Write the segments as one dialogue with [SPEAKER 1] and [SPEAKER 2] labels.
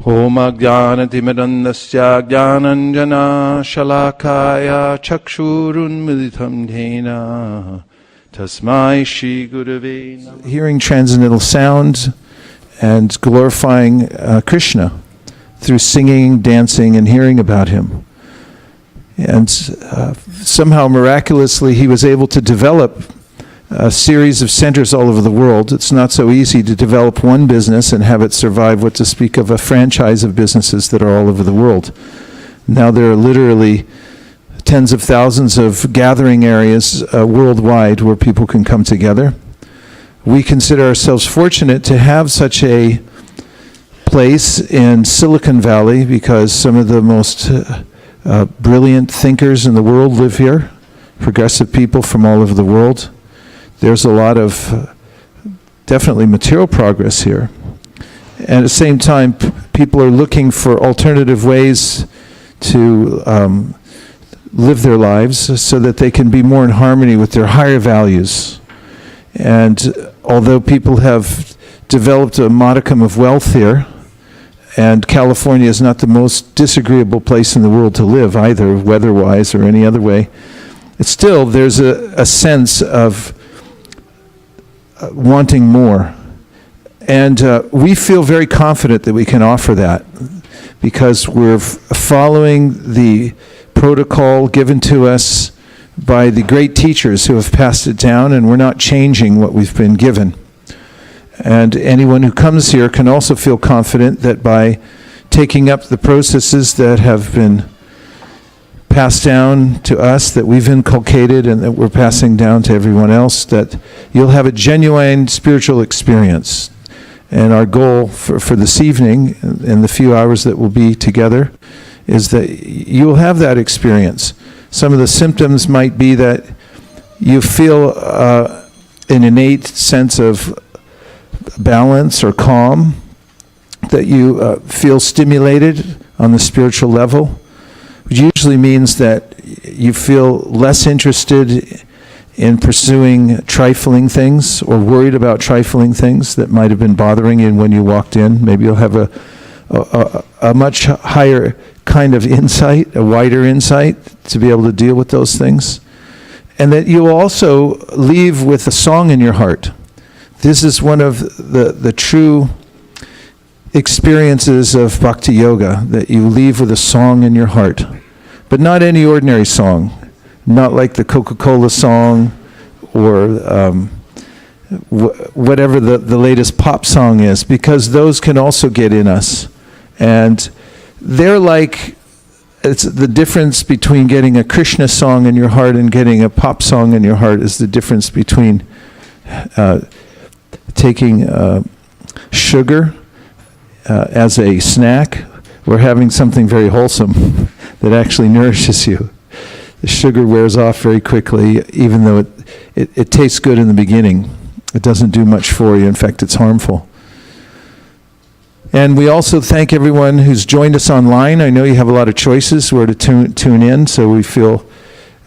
[SPEAKER 1] Om Ajnanatimirandasya Jnananjana Shalakaya Chakshurunmilitam Dhena Tasmai Shri Gurave Namaha. Hearing transcendental sound and glorifying Krishna through singing, dancing, and hearing about him. And somehow miraculously he was able to develop a series of centers all over the world. It's not so easy to develop one business and have it survive, what to speak of a franchise of businesses that are all over the world. Now there are literally tens of thousands of gathering areas worldwide where people can come together. We consider ourselves fortunate to have such a place in Silicon Valley because some of the most brilliant thinkers in the world live here, progressive people from all over the world. There's a lot of definitely material progress here. And at the same time, people are looking for alternative ways to live their lives so that they can be more in harmony with their higher values. And although people have developed a modicum of wealth here, and California is not the most disagreeable place in the world to live either, weather-wise or any other way, it's still, there's a sense of wanting more. And we feel very confident that we can offer that because we're following the protocol given to us by the great teachers who have passed it down, and we're not changing what we've been given. And anyone who comes here can also feel confident that by taking up the processes that have been passed down to us, that we've inculcated and that we're passing down to everyone else, that you'll have a genuine spiritual experience. And our goal for this evening and the few hours that we'll be together is that you'll have that experience. Some of the symptoms might be that you feel an innate sense of balance or calm, that you feel stimulated on the spiritual level, which usually means that you feel less interested in pursuing trifling things or worried about trifling things that might have been bothering you when you walked in. Maybe you'll have a much higher kind of insight, a wider insight to be able to deal with those things. And that you'll also leave with a song in your heart. This is one of the true experiences of bhakti yoga, that you leave with a song in your heart. But not any ordinary song, not like the Coca-Cola song or whatever the latest pop song is, because those can also get in us. And they're like, it's the difference between getting a Krishna song in your heart and getting a pop song in your heart is the difference between taking sugar as a snack or having something very wholesome that actually nourishes you. The sugar wears off very quickly, even though it tastes good in the beginning. It doesn't do much for you. In fact, it's harmful. And we also thank everyone who's joined us online. I know you have a lot of choices where to tune in, so we feel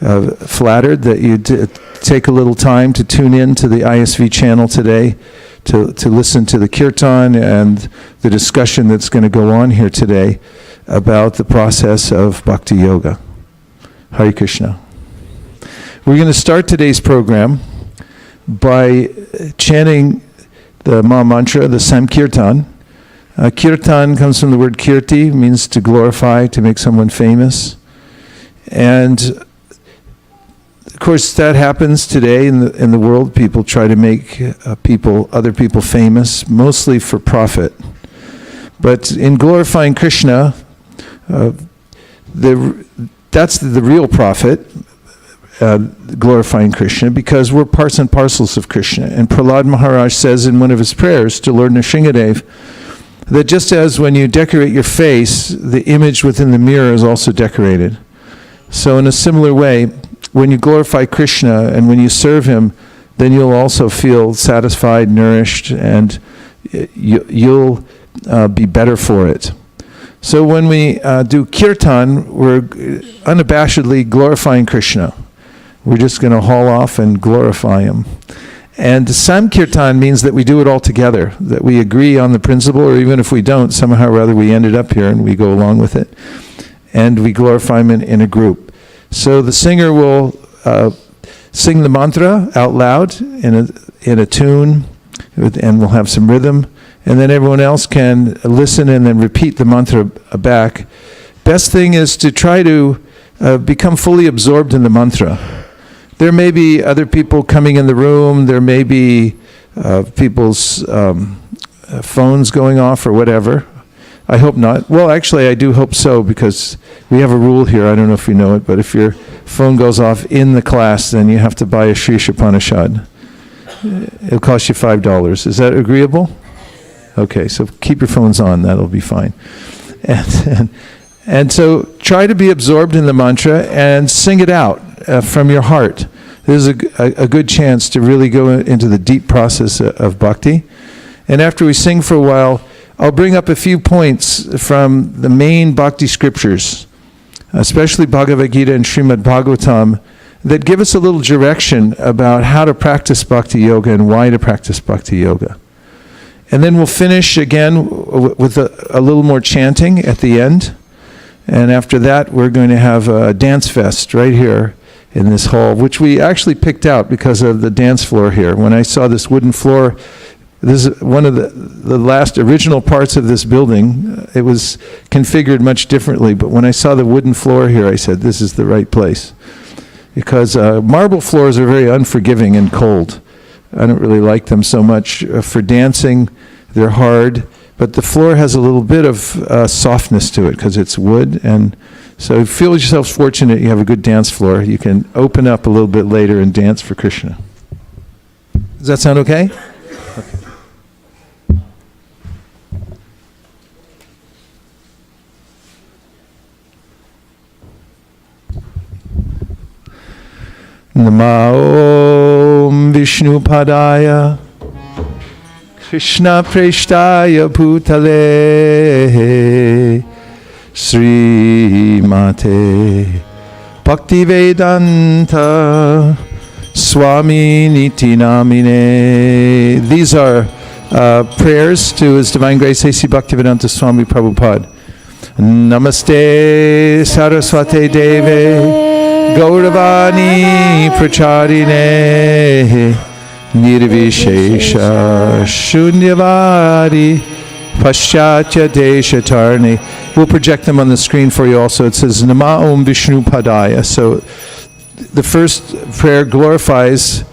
[SPEAKER 1] flattered that you take a little time to tune in to the ISV channel today to listen to the kirtan and the discussion that's going to go on here today about the process of bhakti yoga. Hare Krishna. We're going to start today's program by chanting the Maha Mantra, the Sankirtan. Kirtan comes from the word kirti, means to glorify, to make someone famous. And of course that happens today in the world. People try to make other people famous, mostly for profit. But in glorifying Krishna, that's the real profit, glorifying Krishna, because we're parts and parcels of Krishna. And Prahlad Maharaj says in one of his prayers to Lord Nrsingadev that just as when you decorate your face, the image within the mirror is also decorated. So in a similar way, when you glorify Krishna and when you serve him, then you'll also feel satisfied, nourished, and you'll be better for it. So when we do kirtan, we're unabashedly glorifying Krishna. We're just going to haul off and glorify him. And Samkirtan means that we do it all together, that we agree on the principle, or even if we don't, somehow or other we ended up here and we go along with it. And we glorify him in a group. So the singer will sing the mantra out loud in a tune, and we'll have some rhythm. And then everyone else can listen and then repeat the mantra back. Best thing is to try to become fully absorbed in the mantra. There may be other people coming in the room. There may be people's phones going off or whatever. I hope not. Well, actually, I do hope so, because we have a rule here. I don't know if you know it, but if your phone goes off in the class, then you have to buy a Sri Shapanishad. It'll cost you $5. Is that agreeable? Okay, so keep your phones on. That'll be fine. And so try to be absorbed in the mantra and sing it out from your heart. This is a good chance to really go into the deep process of bhakti. And after we sing for a while, I'll bring up a few points from the main bhakti scriptures, especially Bhagavad Gita and Srimad Bhagavatam, that give us a little direction about how to practice bhakti yoga and why to practice bhakti yoga. And then we'll finish again with a little more chanting at the end. And after that, we're going to have a dance fest right here in this hall, which we actually picked out because of the dance floor here. When I saw this wooden floor, this is one of the last original parts of this building. It was configured much differently, but when I saw the wooden floor here, I said, this is the right place. Because marble floors are very unforgiving and cold. I don't really like them so much. For dancing, they're hard, but the floor has a little bit of softness to it because it's wood. And so feel yourself fortunate you have a good dance floor. You can open up a little bit later and dance for Krishna. Does that sound okay? Okay. Namo Om Vishnu Padaya Krishna Preshtaya Bhutale Sri Mate Bhaktivedanta Swami Niti Namine. These are prayers to His Divine Grace A.C. Bhaktivedanta Swami Prabhupada. Namaste Saraswate Deve Gauravani Pracharine Nirvishesha Shunyavadi Paschatya Deshatarni. We'll project them on the screen for you also. It says Nama Om Vishnu Padaya. So the first prayer glorifies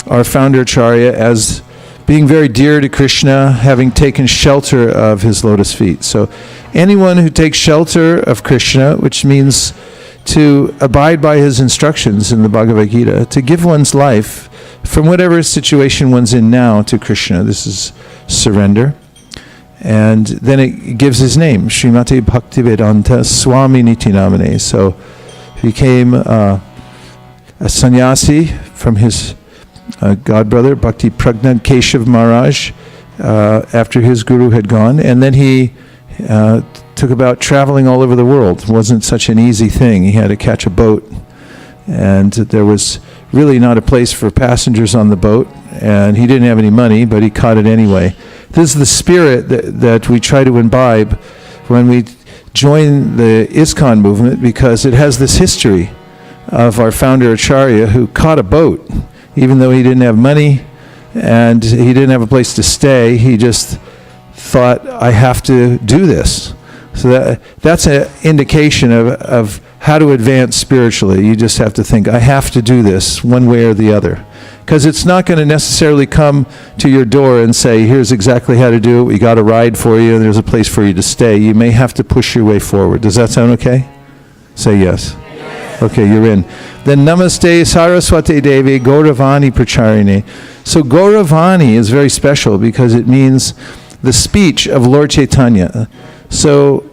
[SPEAKER 1] our founder Acharya as being very dear to Krishna, having taken shelter of his lotus feet. So anyone who takes shelter of Krishna, which means to abide by his instructions in the Bhagavad Gita, to give one's life from whatever situation one's in now to Krishna. This is surrender. And then it gives his name, Srimati Bhaktivedanta Swami Niti Namine. So he became a sannyasi from his godbrother, Bhakti Pragnant Keshav Maharaj, after his guru had gone. And then he took about traveling all over the world. It wasn't such an easy thing. He had to catch a boat, and there was really not a place for passengers on the boat, and he didn't have any money, but he caught it anyway. This is the spirit that we try to imbibe when we join the ISKCON movement, because it has this history of our founder Acharya who caught a boat, even though he didn't have money and he didn't have a place to stay. He just thought, I have to do this. So that's an indication of how to advance spiritually. You just have to think, I have to do this one way or the other. Because it's not going to necessarily come to your door and say, here's exactly how to do it, we got a ride for you, and there's a place for you to stay. You may have to push your way forward. Does that sound okay? Say yes. Okay, you're in. Then Namaste Saraswati Devi Gauravani Pracharine. So Gauravani is very special because it means the speech of Lord Chaitanya. So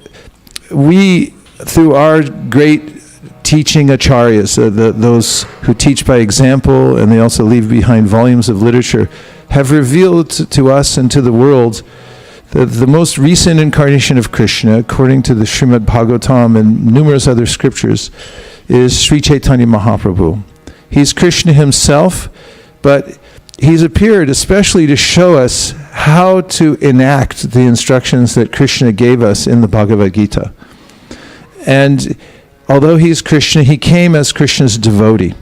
[SPEAKER 1] we, through our great teaching acharyas, those who teach by example, and they also leave behind volumes of literature, have revealed to us and to the world that the most recent incarnation of Krishna, according to the Srimad Bhagavatam and numerous other scriptures, is Sri Chaitanya Mahaprabhu. He's Krishna himself, but he's appeared especially to show us how to enact the instructions that Krishna gave us in the Bhagavad Gita. And although he's Krishna, he came as Krishna's devotee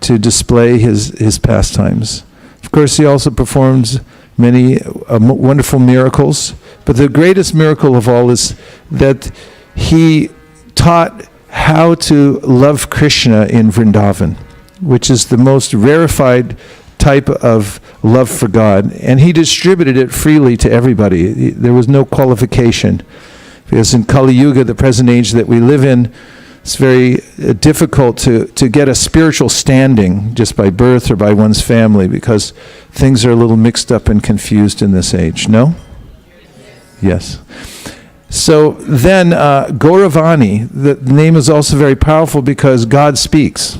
[SPEAKER 1] to display his pastimes. Of course, he also performed many wonderful miracles, but the greatest miracle of all is that he taught how to love Krishna in Vrindavan, which is the most rarefied type of love for God, and he distributed it freely to everybody. There was no qualification, because in Kali Yuga, the present age that we live in, it's very difficult to get a spiritual standing just by birth or by one's family, because things are a little mixed up and confused in this age. No? Yes. So then Gauravani, the name is also very powerful because God speaks.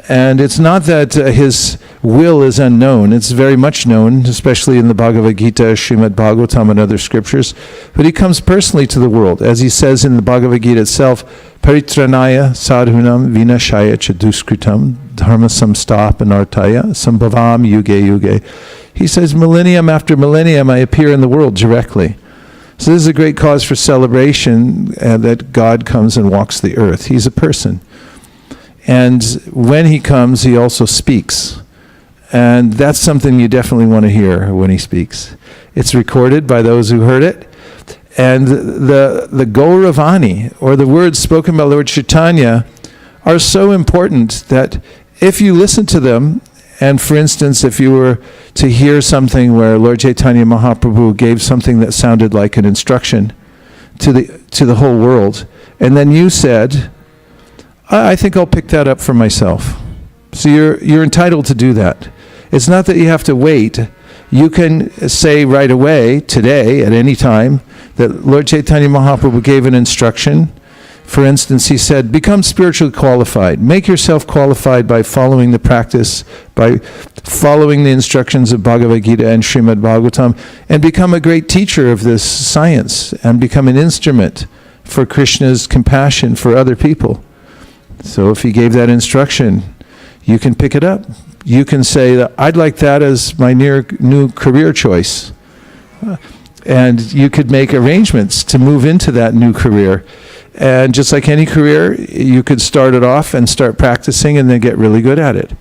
[SPEAKER 1] And it's not that his will is unknown. It's very much known, especially in the Bhagavad Gita, Srimad Bhagavatam, and other scriptures. But he comes personally to the world. As he says in the Bhagavad Gita itself, Paritranaya sadhunam vinashaya chaduskritam dharma samstapanartaya sambhavam yuge yuge. He says, millennium after millennium, I appear in the world directly. So this is a great cause for celebration that God comes and walks the earth. He's a person. And when he comes, he also speaks. And that's something you definitely want to hear when he speaks. It's recorded by those who heard it. And the Gauravani, or the words spoken by Lord Chaitanya, are so important that if you listen to them, and for instance, if you were to hear something where Lord Chaitanya Mahaprabhu gave something that sounded like an instruction to the whole world, and then you said, I think I'll pick that up for myself. So you're entitled to do that. It's not that you have to wait. You can say right away, today, at any time, that Lord Chaitanya Mahaprabhu gave an instruction. For instance, he said, become spiritually qualified. Make yourself qualified by following the practice, by following the instructions of Bhagavad Gita and Srimad Bhagavatam, and become a great teacher of this science, and become an instrument for Krishna's compassion for other people. So if he gave that instruction, you can pick it up. You can say, that I'd like that as my new career choice. And you could make arrangements to move into that new career. And just like any career, you could start it off and start practicing and then get really good at it.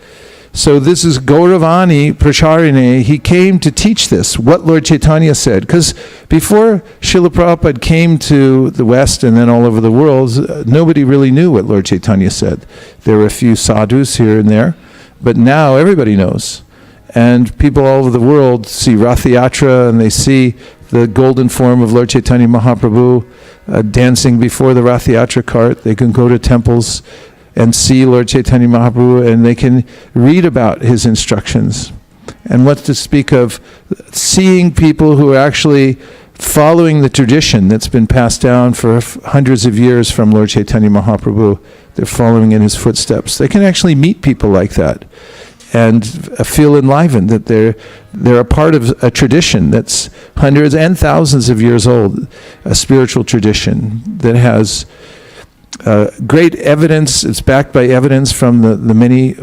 [SPEAKER 1] So this is Gauravani Pracharine. He came to teach this, what Lord Chaitanya said. Because before Srila Prabhupada came to the West and then all over the world, nobody really knew what Lord Chaitanya said. There were a few sadhus here and there, but now everybody knows. And people all over the world see Rath Yatra, and they see the golden form of Lord Chaitanya Mahaprabhu dancing before the Rath Yatra cart. They can go to temples and see Lord Chaitanya Mahaprabhu, and they can read about his instructions. And what to speak of seeing people who are actually following the tradition that's been passed down for hundreds of years from Lord Chaitanya Mahaprabhu. They're following in his footsteps. They can actually meet people like that and feel enlivened that they're a part of a tradition that's hundreds and thousands of years old, a spiritual tradition that has great evidence. It's backed by evidence from the many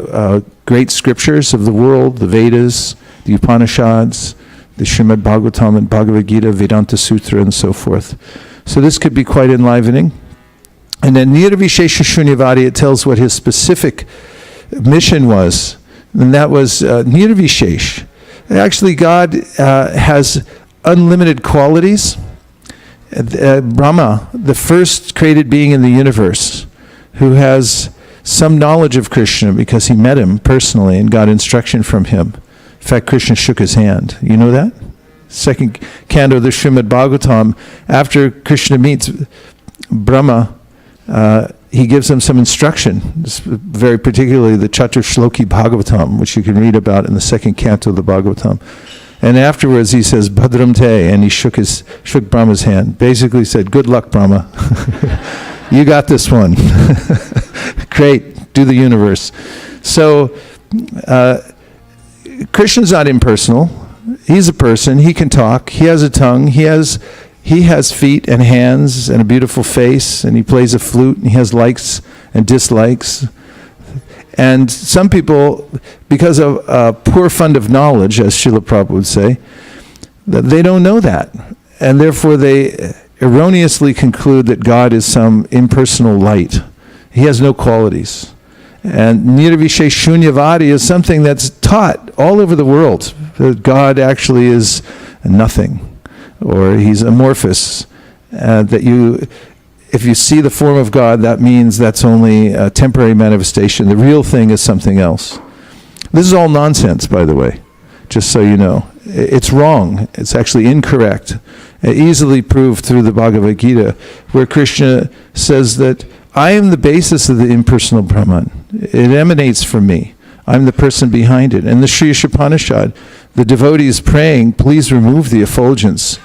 [SPEAKER 1] great scriptures of the world, the Vedas, the Upanishads, the Srimad Bhagavatam and Bhagavad Gita, Vedanta Sutra, and so forth. So this could be quite enlivening. And then Nirvishesha Shunyavadi, it tells what his specific mission was, and that was Nirvishesh. Actually, God has unlimited qualities. Brahma, the first created being in the universe, who has some knowledge of Krishna because he met him personally and got instruction from him. In fact, Krishna shook his hand. You know that? Second canto of the Srimad Bhagavatam, after Krishna meets Brahma, he gives him some instruction, very particularly the Chaturshloki Bhagavatam, which you can read about in the second canto of the Bhagavatam. And afterwards he says, Bhadram te, and he shook Brahma's hand. Basically said, good luck, Brahma. You got this one. Great, do the universe. So, Krishna's not impersonal. He's a person, he can talk, he has a tongue, he has feet and hands and a beautiful face, and he plays a flute, and he has likes and dislikes. And some people, because of a poor fund of knowledge, as Srila Prabhupada would say, that they don't know that. And therefore they erroneously conclude that God is some impersonal light. He has no qualities. And Nirvishesh Shunyavadi is something that's taught all over the world, that God actually is nothing, or he's amorphous, that if you see the form of God, that means that's only a temporary manifestation. The real thing is something else. This is all nonsense, by the way, just so you know. It's wrong. It's actually incorrect. Easily proved through the Bhagavad Gita, where Krishna says that I am the basis of the impersonal Brahman. It emanates from me. I'm the person behind it. And the Sri Upanishad, the devotees praying, please remove the effulgence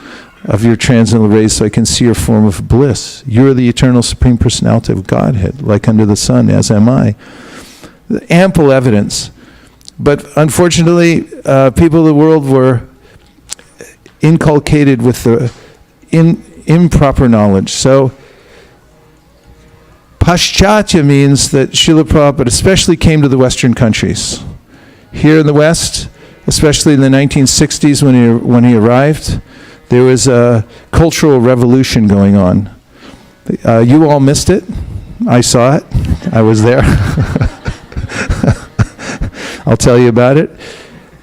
[SPEAKER 1] of your transcendental rays so I can see your form of bliss. You're the eternal supreme personality of Godhead, like under the sun, as am I. Ample evidence. But unfortunately, people of the world were inculcated with the improper knowledge. So, Paschatya means that Srila Prabhupada especially came to the Western countries. Here in the West, especially in the 1960s when he arrived, there was a cultural revolution going on. You all missed it. I saw it. I was there. I'll tell you about it.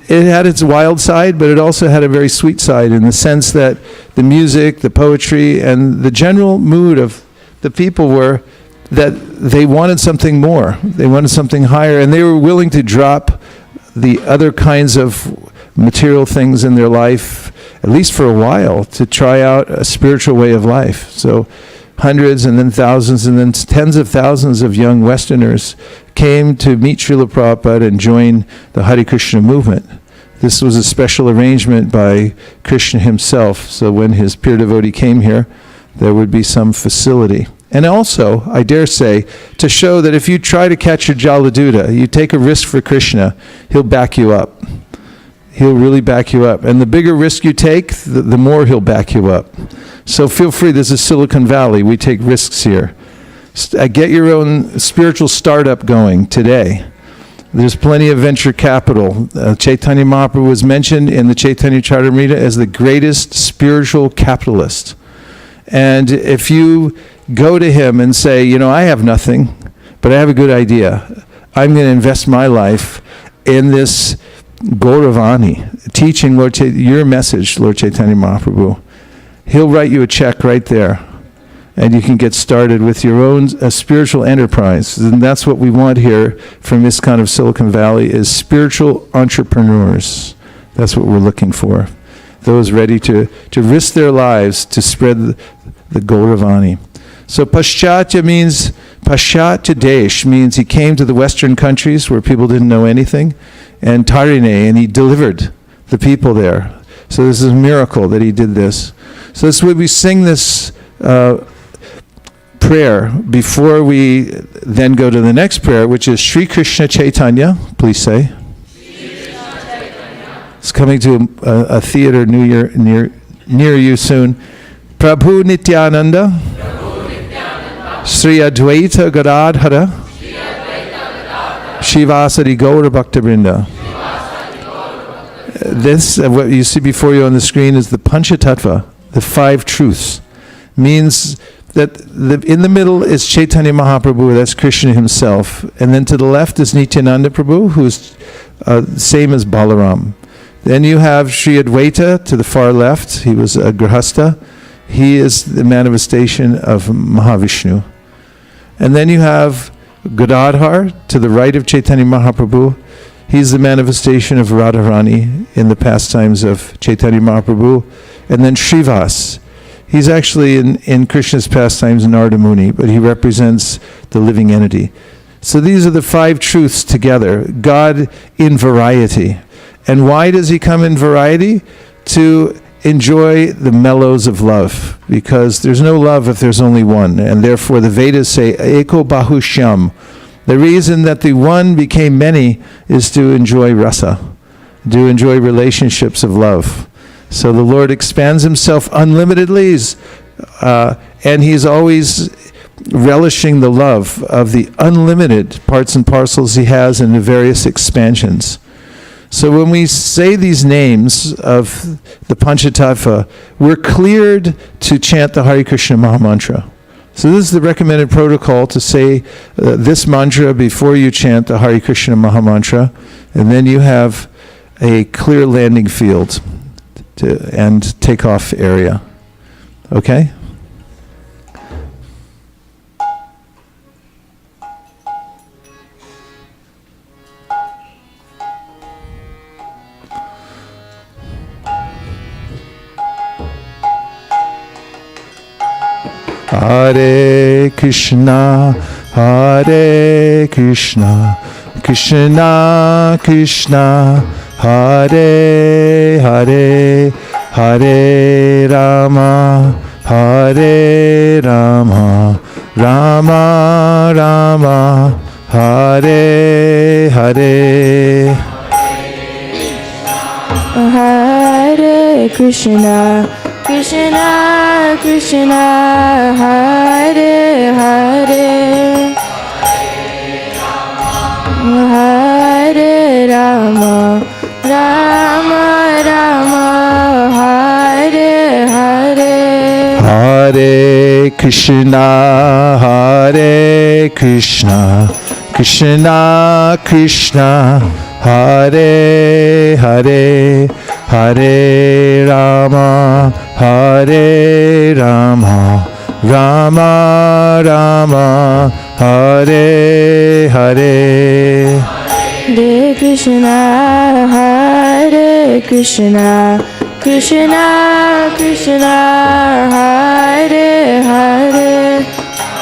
[SPEAKER 1] It had its wild side, but it also had a very sweet side in the sense that the music, the poetry, and the general mood of the people were that they wanted something more. They wanted something higher, and they were willing to drop the other kinds of material things in their life, at least for a while, to try out a spiritual way of life. So hundreds and then thousands and then tens of thousands of young Westerners came to meet Srila Prabhupada and join the Hare Krishna movement. This was a special arrangement by Krishna himself, so when his pure devotee came here, there would be some facility. And also, I dare say, to show that if you try to catch a Jaladuta, you take a risk for Krishna, he'll back you up. He'll really back you up. And the bigger risk you take, the more he'll back you up. So feel free, this is Silicon Valley. We take risks here. Get your own spiritual startup going today. There's plenty of venture capital. Chaitanya Mahaprabhu was mentioned in the Chaitanya Charitamrita as the greatest spiritual capitalist. And if you go to him and say, you know, I have nothing, but I have a good idea. I'm going to invest my life in this Gauravani, teaching Lord your message, Lord Chaitanya Mahaprabhu. He'll write you a check right there, and you can get started with your own spiritual enterprise. And that's what we want here from ISKCON of Silicon Valley, is spiritual entrepreneurs. That's what we're looking for. Those ready to risk their lives to spread the Gauravani. So Paschatya means, Paschatya Desh means he came to the Western countries where people didn't know anything, and Tarine, and he delivered the people there. So this is a miracle that he did this. So this is when we sing this prayer before we then go to the next prayer, which is Sri Krishna Chaitanya. Please say. It's coming to a theater near you soon. Prabhu Nityananda, Sri Advaita Gadadhara, Shivasari Gaura Bhaktabrinda. This, what you see before you on the screen, is the Panchatattva, the five truths. Means that in the middle is Chaitanya Mahaprabhu, that's Krishna himself. And then to the left is Nityananda Prabhu, who's same as Balaram. Then you have Sri Advaita to the far left. He was a Grihastha. He is the manifestation of Mahavishnu. And then you have Gadadhar to the right of Chaitanya Mahaprabhu. He's the manifestation of Radharani in the pastimes of Chaitanya Mahaprabhu. And then Srivas. He's actually in Krishna's pastimes Narada Muni, but he represents the living entity. So these are the five truths together. God in variety. And why does he come in variety? To enjoy the mellows of love, because there's no love if there's only one, and therefore the Vedas say eko bahushyam. The reason that the one became many is to enjoy rasa, to enjoy relationships of love. So the Lord expands himself unlimitedly, and he's always relishing the love of the unlimited parts and parcels he has in the various expansions. So when we say these names of the Panchatattva, we're cleared to chant the Hare Krishna Maha Mantra. So this is the recommended protocol, to say this mantra before you chant the Hare Krishna Maha Mantra, and then you have a clear landing field and takeoff area. Okay? Hare Krishna, Hare Krishna, Krishna Krishna, Hare Hare, Hare Rama, Hare Rama, Rama Rama, Hare Hare.
[SPEAKER 2] Hare Krishna, Krishna Krishna, Hare Hare, Hare Rama, Rama Rama, Hare Hare.
[SPEAKER 1] Hare Krishna, Hare Krishna, Krishna Krishna, Hare Hare, Hare Rama, Hare Rama, Rama Rama, Hare Hare.
[SPEAKER 2] Hare Krishna, Hare Krishna, Krishna Krishna, Hare Hare,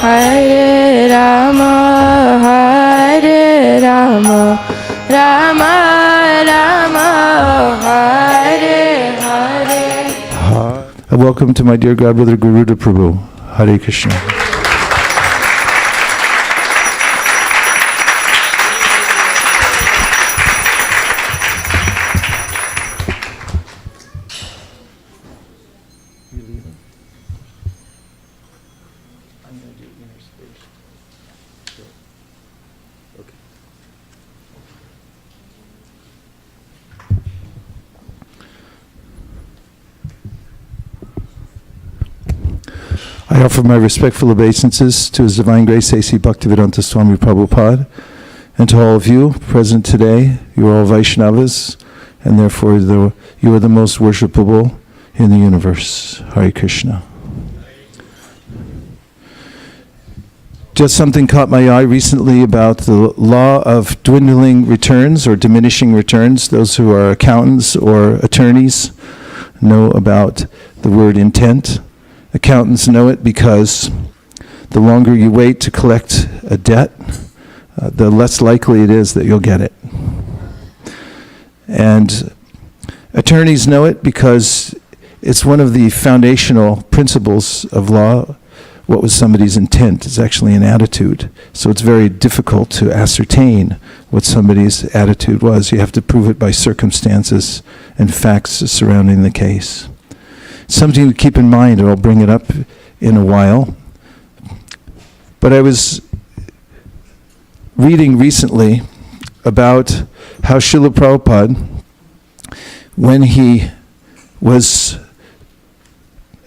[SPEAKER 2] Hare Rama, Hare Rama, Rama Rama, Hare Hare.
[SPEAKER 1] Welcome to my dear godbrother Garuda Prabhu. Hare Krishna. I offer my respectful obeisances to His Divine Grace A.C. Bhaktivedanta Swami Prabhupada, and to all of you present today. You are all Vaishnavas, and therefore you are the most worshipable in the universe. Hare Krishna. Just something caught my eye recently about the law of dwindling returns or diminishing returns. Those who are accountants or attorneys know about the word intent. Accountants know it because the longer you wait to collect a debt, the less likely it is that you'll get it. And attorneys know it because it's one of the foundational principles of law. What was somebody's intent? It's actually an attitude. So it's very difficult to ascertain what somebody's attitude was. You have to prove it by circumstances and facts surrounding the case. Something to keep in mind, and I'll bring it up in a while. But I was reading recently about how Srila Prabhupada, when he was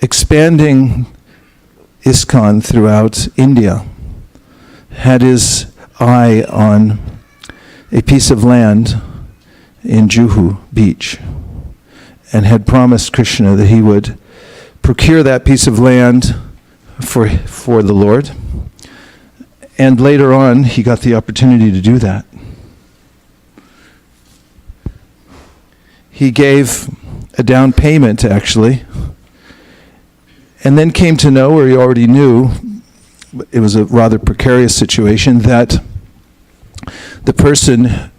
[SPEAKER 1] expanding ISKCON throughout India, had his eye on a piece of land in Juhu Beach, and had promised Krishna that he would procure that piece of land for the Lord. And later on, he got the opportunity to do that. He gave a down payment, actually, and then came to know, or he already knew, it was a rather precarious situation, that the person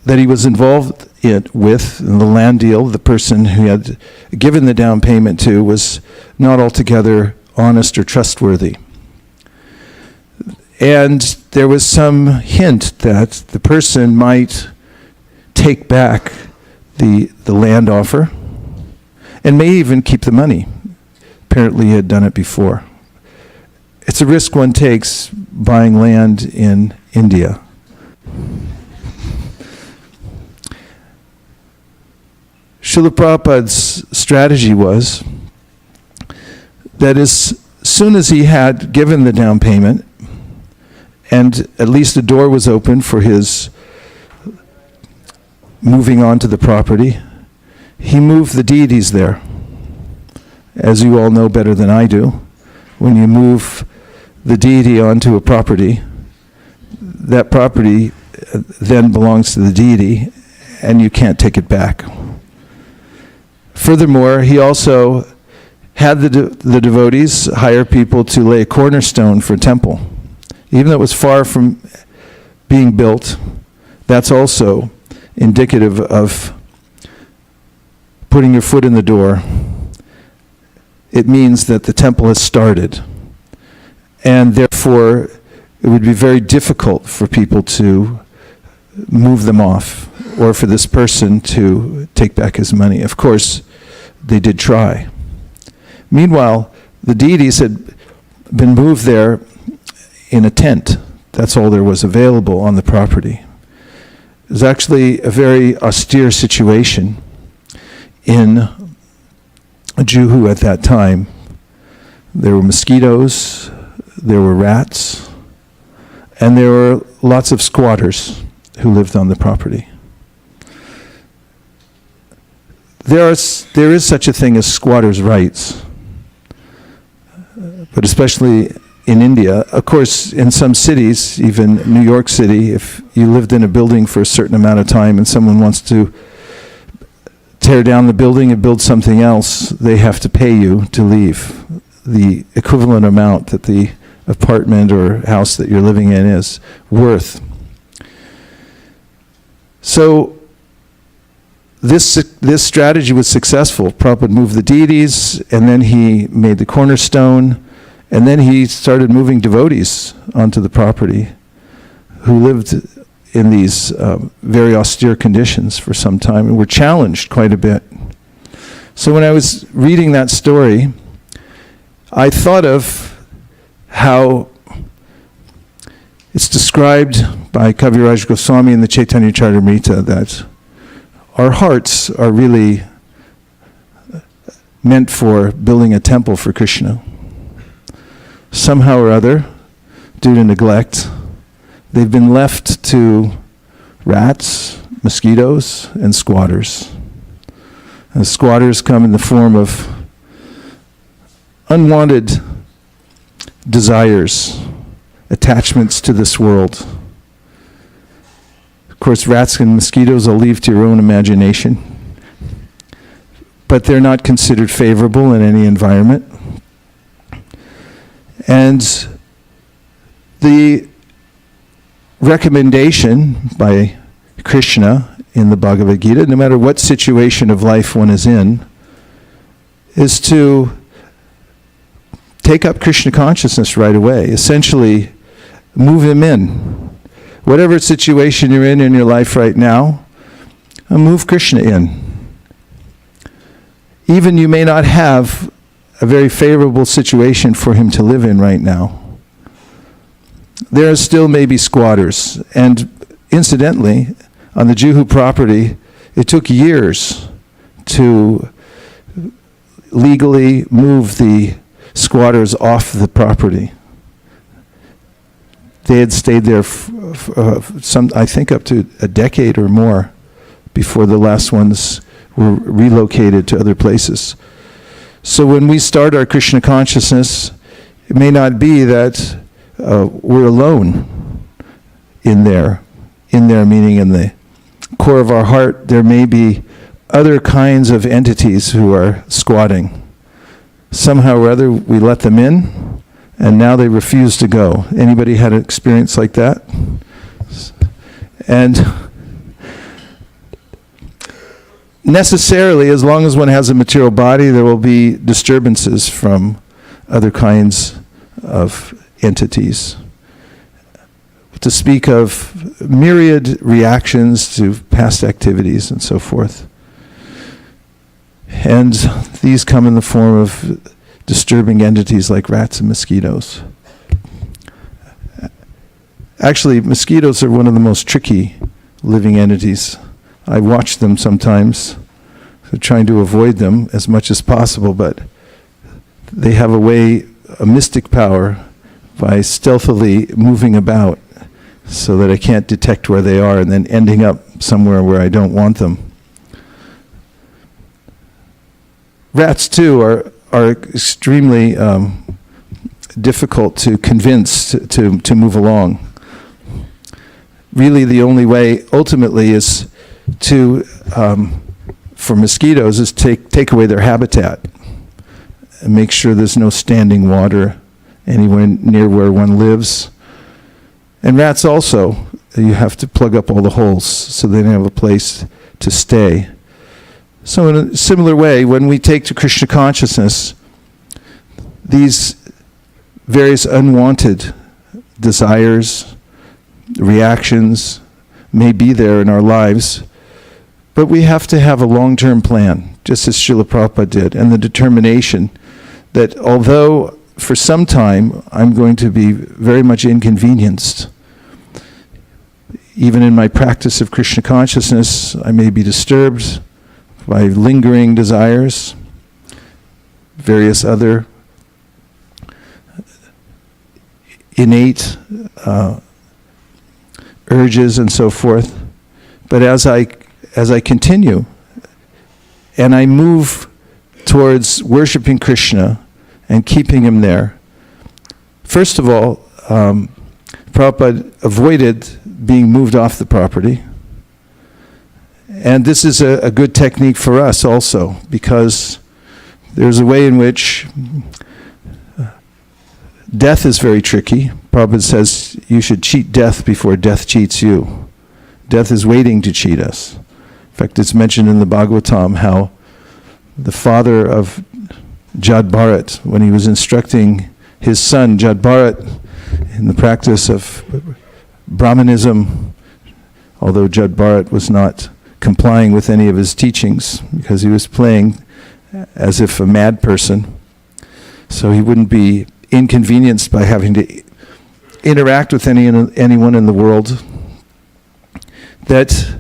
[SPEAKER 1] that he was involved with in the land deal, the person who had given the down payment to, was not altogether honest or trustworthy. And there was some hint that the person might take back the land offer and may even keep the money. Apparently he had done it before. it's a risk one takes buying land in India. Srila Prabhupada's strategy was that as soon as he had given the down payment, and at least the door was open for his moving on to the property, he moved the deities there. As you all know better than I do, when you move the deity onto a property, that property then belongs to the deity, and you can't take it back. Furthermore, he also had the devotees hire people to lay a cornerstone for a temple. Even though it was far from being built, that's also indicative of putting your foot in the door. It means that the temple has started. And therefore, it would be very difficult for people to move them off, or for this person to take back his money. Of course, they did try. Meanwhile, the deities had been moved there in a tent. That's all there was available on the property. It was actually a very austere situation in Juhu at that time. There were mosquitoes, there were rats, and there were lots of squatters who lived on the property. There is such a thing as squatters' rights, but especially in India. Of course, in some cities, even New York City, if you lived in a building for a certain amount of time and someone wants to tear down the building and build something else, they have to pay you to leave the equivalent amount that the apartment or house that you're living in is worth. So this strategy was successful. Prabhupada moved the deities, and then he made the cornerstone, and then he started moving devotees onto the property who lived in these very austere conditions for some time and were challenged quite a bit. So when I was reading that story, I thought of how it's described by Kaviraj Goswami in the Chaitanya Charitamrita that our hearts are really meant for building a temple for Krishna. Somehow or other, due to neglect, they've been left to rats, mosquitoes, and squatters. And squatters come in the form of unwanted desires, attachments to this world. Of course, rats and mosquitoes I'll leave to your own imagination, but they're not considered favorable in any environment. And the recommendation by Krishna in the Bhagavad Gita, no matter what situation of life one is in, is to take up Krishna consciousness right away. Essentially, move him in. Whatever situation you're in your life right now, move Krishna in. Even you may not have a very favorable situation for him to live in right now. There are still maybe squatters. And incidentally, on the Juhu property, it took years to legally move the squatters off the property. They had stayed there I think up to a decade or more before the last ones were relocated to other places. So when we start our Krishna consciousness, it may not be that we're alone in there. In there meaning in the core of our heart, there may be other kinds of entities who are squatting. Somehow or other, we let them in, and now they refuse to go. Anybody had an experience like that? And necessarily, as long as one has a material body, there will be disturbances from other kinds of entities. To speak of myriad reactions to past activities and so forth. And these come in the form of disturbing entities like rats and mosquitoes. Actually, mosquitoes are one of the most tricky living entities. I watch them sometimes, so trying to avoid them as much as possible, but they have a mystic power by stealthily moving about so that I can't detect where they are and then ending up somewhere where I don't want them. Rats, too, are extremely difficult to convince to move along. Really, the only way, ultimately, is for mosquitoes, is take away their habitat and make sure there's no standing water anywhere near where one lives. And rats also, you have to plug up all the holes so they don't have a place to stay. So in a similar way, when we take to Krishna consciousness, these various unwanted desires, reactions may be there in our lives, but we have to have a long-term plan, just as Srila Prabhupada did, and the determination that although for some time I'm going to be very much inconvenienced, even in my practice of Krishna consciousness, I may be disturbed by lingering desires, various other innate urges and so forth. But as I continue and I move towards worshiping Krishna and keeping him there, first of all, Prabhupada avoided being moved off the property. And this is a good technique for us also, because there's a way in which death is very tricky. Prabhupada says you should cheat death before death cheats you. Death is waiting to cheat us. In fact, it's mentioned in the Bhagavatam how the father of Jad Bharat, when he was instructing his son Jad Bharat in the practice of Brahmanism, although Jad Bharat was not complying with any of his teachings because he was playing as if a mad person, so he wouldn't be inconvenienced by having to interact with anyone in the world, that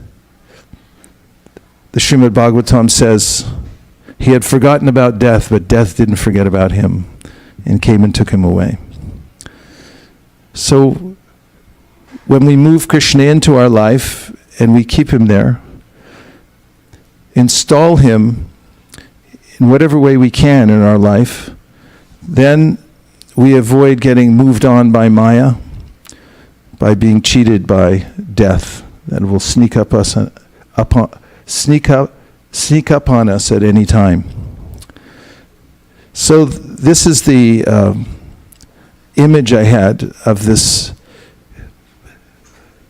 [SPEAKER 1] the Srimad Bhagavatam says he had forgotten about death, but death didn't forget about him and came and took him away. So when we move Krishna into our life and we keep him there, install him in whatever way we can in our life, then we avoid getting moved on by Maya, by being cheated by death that will sneak up on us at any time. So this is the image I had of this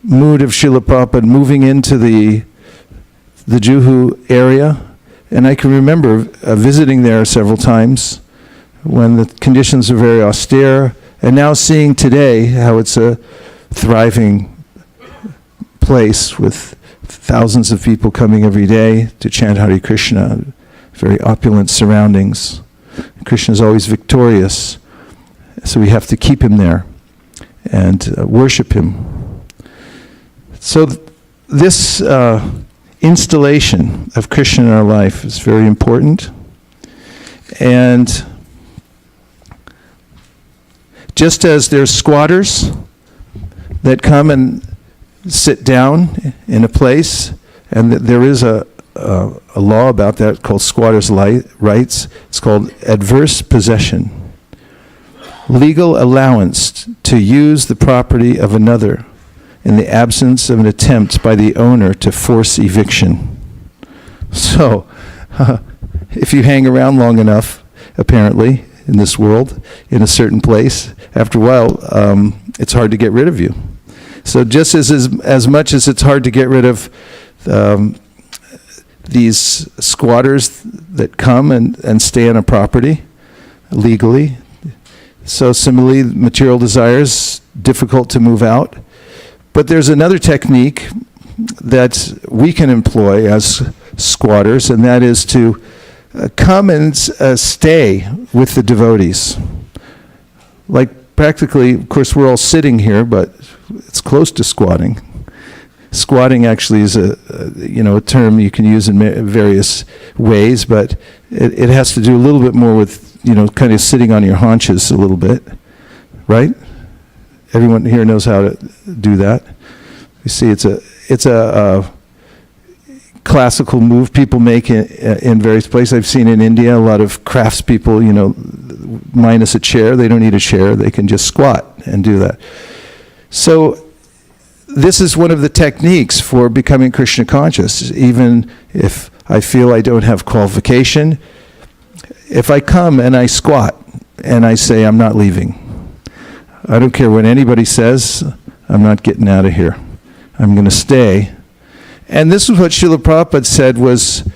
[SPEAKER 1] mood of Srila Prabhupada moving into the Juhu area. And I can remember visiting there several times when the conditions are very austere, and now seeing today how it's a thriving place with thousands of people coming every day to chant Hare Krishna, very opulent surroundings. Krishna is always victorious, so we have to keep him there and worship him. So this installation of Krishna in our life is very important. And just as there's squatters that come and sit down in a place, and there is a law about that called squatters' rights. It's called adverse possession. Legal allowance to use the property of another in the absence of an attempt by the owner to force eviction. So, if you hang around long enough, apparently, in this world, in a certain place, after a while, it's hard to get rid of you. So just as much as it's hard to get rid of these squatters that come and stay on a property legally, so similarly, material desires, difficult to move out. But there's another technique that we can employ as squatters, and that is to come and stay with the devotees. Like practically, of course, we're all sitting here, but it's close to squatting. Squatting actually is a term you can use in various ways, but it has to do a little bit more with, kind of sitting on your haunches a little bit, right? Everyone here knows how to do that. You see, it's a classical move people make in various places. I've seen in India a lot of craftspeople, minus a chair. They don't need a chair. They can just squat and do that. So this is one of the techniques for becoming Krishna conscious. Even if I feel I don't have qualification, if I come and I squat and I say, I'm not leaving. I don't care what anybody says, I'm not getting out of here. I'm going to stay. And this is what Srila Prabhupada said was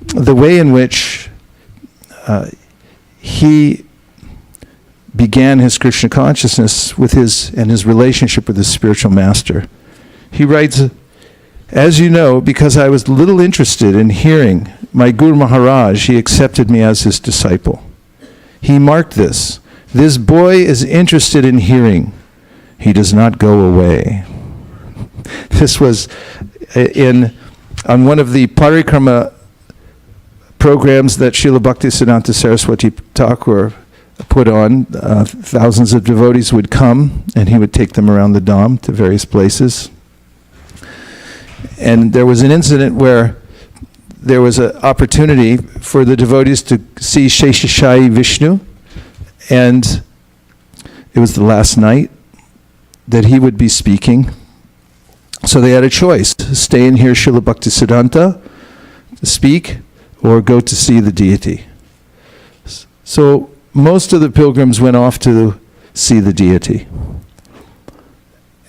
[SPEAKER 1] the way in which he began his Krishna consciousness with his relationship with his spiritual master. He writes, as you know, because I was little interested in hearing my Guru Maharaj, he accepted me as his disciple. He marked this. This boy is interested in hearing. He does not go away. This was on one of the parikrama programs that Srila Bhaktisiddhanta Saraswati Thakur put on. Thousands of devotees would come, and he would take them around the Dham to various places. And there was an incident where there was an opportunity for the devotees to see Sheshashayi Vishnu, and it was the last night that he would be speaking. So they had a choice: stay and hear Srila Bhaktisiddhanta to speak, or go to see the deity. So most of the pilgrims went off to see the deity.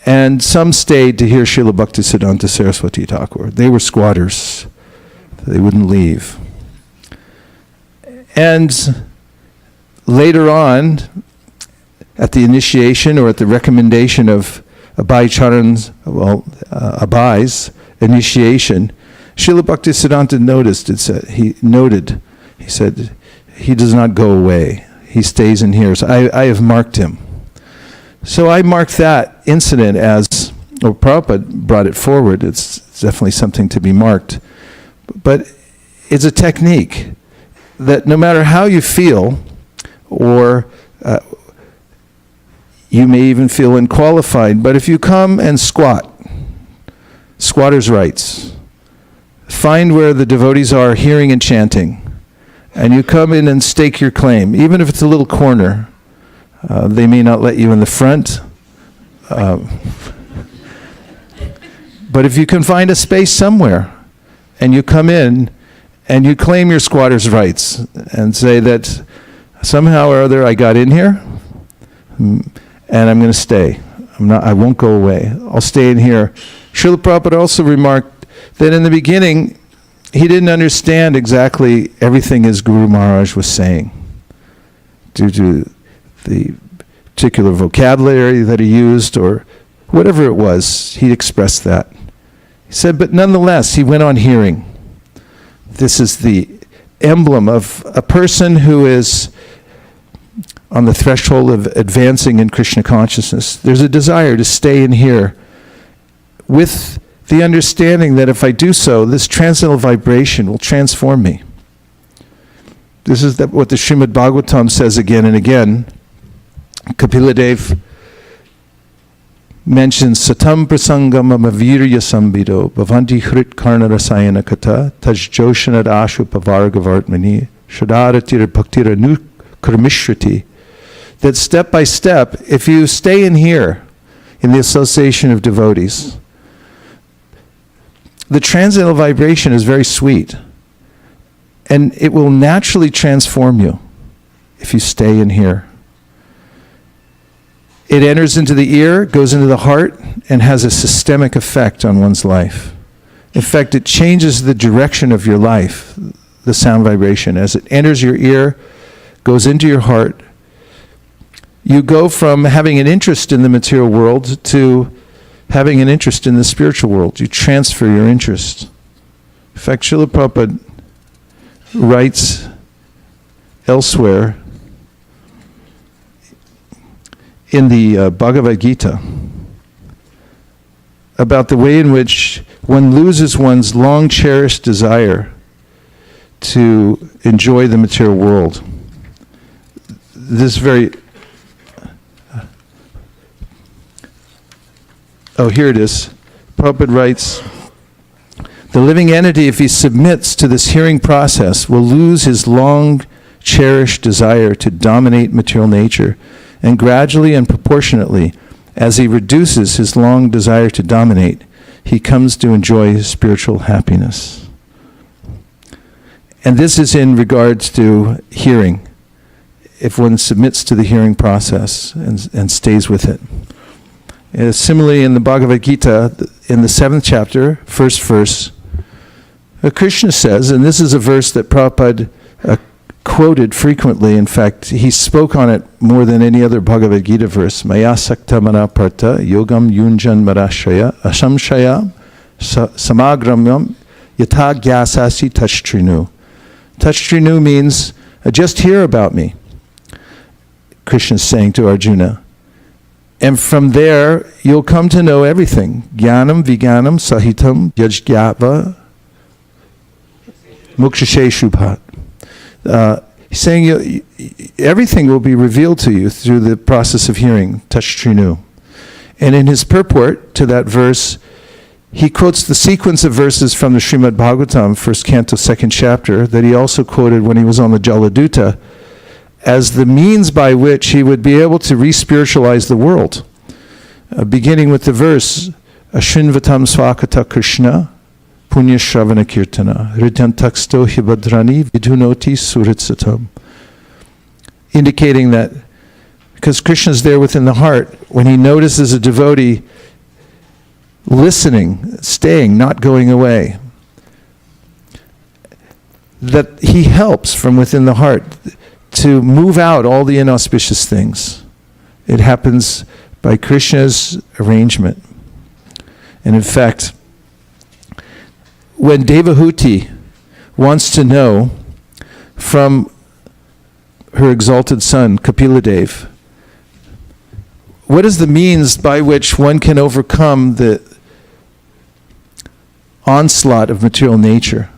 [SPEAKER 1] And some stayed to hear Srila Bhaktisiddhanta Saraswati Thakur. They were squatters. They wouldn't leave. And later on, at the initiation or at the recommendation of Abhay Charan's, Abhay's initiation, Srila Bhaktisiddhanta he said, he does not go away. He stays and hears. I have marked him. So I marked that incident as, or Prabhupada brought it forward. It's definitely something to be marked. But it's a technique that no matter how you feel, or you may even feel unqualified, but if you come and squat, squatter's rights, find where the devotees are hearing and chanting, and you come in and stake your claim, even if it's a little corner. They may not let you in the front. But if you can find a space somewhere, and you come in, and you claim your squatter's rights, and say that somehow or other I got in here, and I'm going to stay. I won't go away. I'll stay in here. Srila Prabhupada also remarked that in the beginning, he didn't understand exactly everything his Guru Maharaj was saying, due to the particular vocabulary that he used, or whatever it was, he expressed that. He said, but nonetheless, he went on hearing. This is the emblem of a person who is on the threshold of advancing in Krishna consciousness. There's a desire to stay in here with the understanding that if I do so, this transcendental vibration will transform me. This is what the Srimad Bhagavatam says again and again. Kapila Dev mentions Satam Prasangam Amavirya Sambido Bhavanti Hrit Karna Rasayana Kata Tajjoshanad Ashu Pavargavartmani Shadaratira Bhaktira Nu Karmishrati. That step by step, if you stay in here, in the association of devotees, the transcendental vibration is very sweet. And it will naturally transform you if you stay in here. It enters into the ear, goes into the heart, and has a systemic effect on one's life. In fact, it changes the direction of your life, the sound vibration. As it enters your ear, goes into your heart, you go from having an interest in the material world to having an interest in the spiritual world. You transfer your interest. In fact, Srila Prabhupada writes elsewhere in the Bhagavad Gita about the way in which one loses one's long-cherished desire to enjoy the material world. This very... Oh, here it is. Prabhupada writes, the living entity, if he submits to this hearing process, will lose his long-cherished desire to dominate material nature, and gradually and proportionately, as he reduces his long desire to dominate, he comes to enjoy his spiritual happiness. And this is in regards to hearing, if one submits to the hearing process and stays with it. Similarly, in the Bhagavad Gita, in the 7th chapter, first verse, Krishna says, and this is a verse that Prabhupada quoted frequently. In fact, he spoke on it more than any other Bhagavad Gita verse. Maya sakta mana parta yogam yunjan marashaya ashamshaya samagramyam yata gyasasi tashtrinu. Tashtrinu means, just hear about me, Krishna is saying to Arjuna. And from there, you'll come to know everything. Jnanam viganam sahitam yajgyava mukshasheshubhat. He's saying everything will be revealed to you through the process of hearing, tashtrinu. And in his purport to that verse, he quotes the sequence of verses from the Srimad Bhagavatam, 1st canto, 2nd chapter, that he also quoted when he was on the Jaladuta, as the means by which he would be able to re-spiritualize the world. Beginning with the verse, Ashrinvatam Swakata Krishna, Punya Shravana Kirtana, Ridyantaksto Hibadrani Vidhunoti Suritsatam. Indicating that because Krishna is there within the heart, when he notices a devotee listening, staying, not going away, that he helps from within the heart to move out all the inauspicious things. It happens by Krishna's arrangement. And in fact, when Devahuti wants to know from her exalted son, Kapiladev, what is the means by which one can overcome the onslaught of material nature?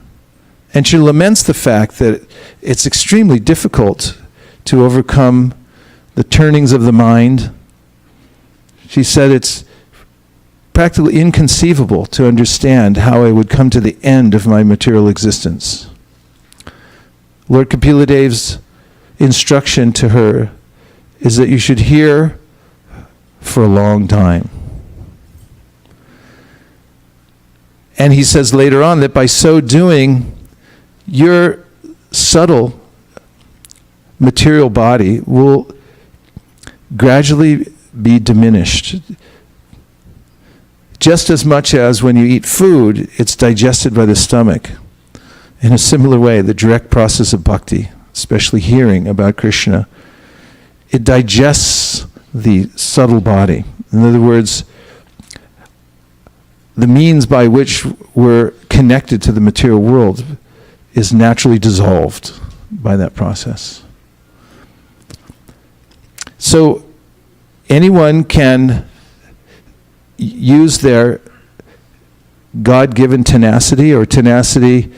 [SPEAKER 1] And she laments the fact that it's extremely difficult to overcome the turnings of the mind. She said it's practically inconceivable to understand how I would come to the end of my material existence. Lord Kapiladev's instruction to her is that you should hear for a long time. And he says later on that by so doing, your subtle material body will gradually be diminished. Just as much as when you eat food, it's digested by the stomach. In a similar way, the direct process of bhakti, especially hearing about Krishna, it digests the subtle body. In other words, the means by which we're connected to the material world is naturally dissolved by that process. So anyone can use their God-given tenacity or tenacity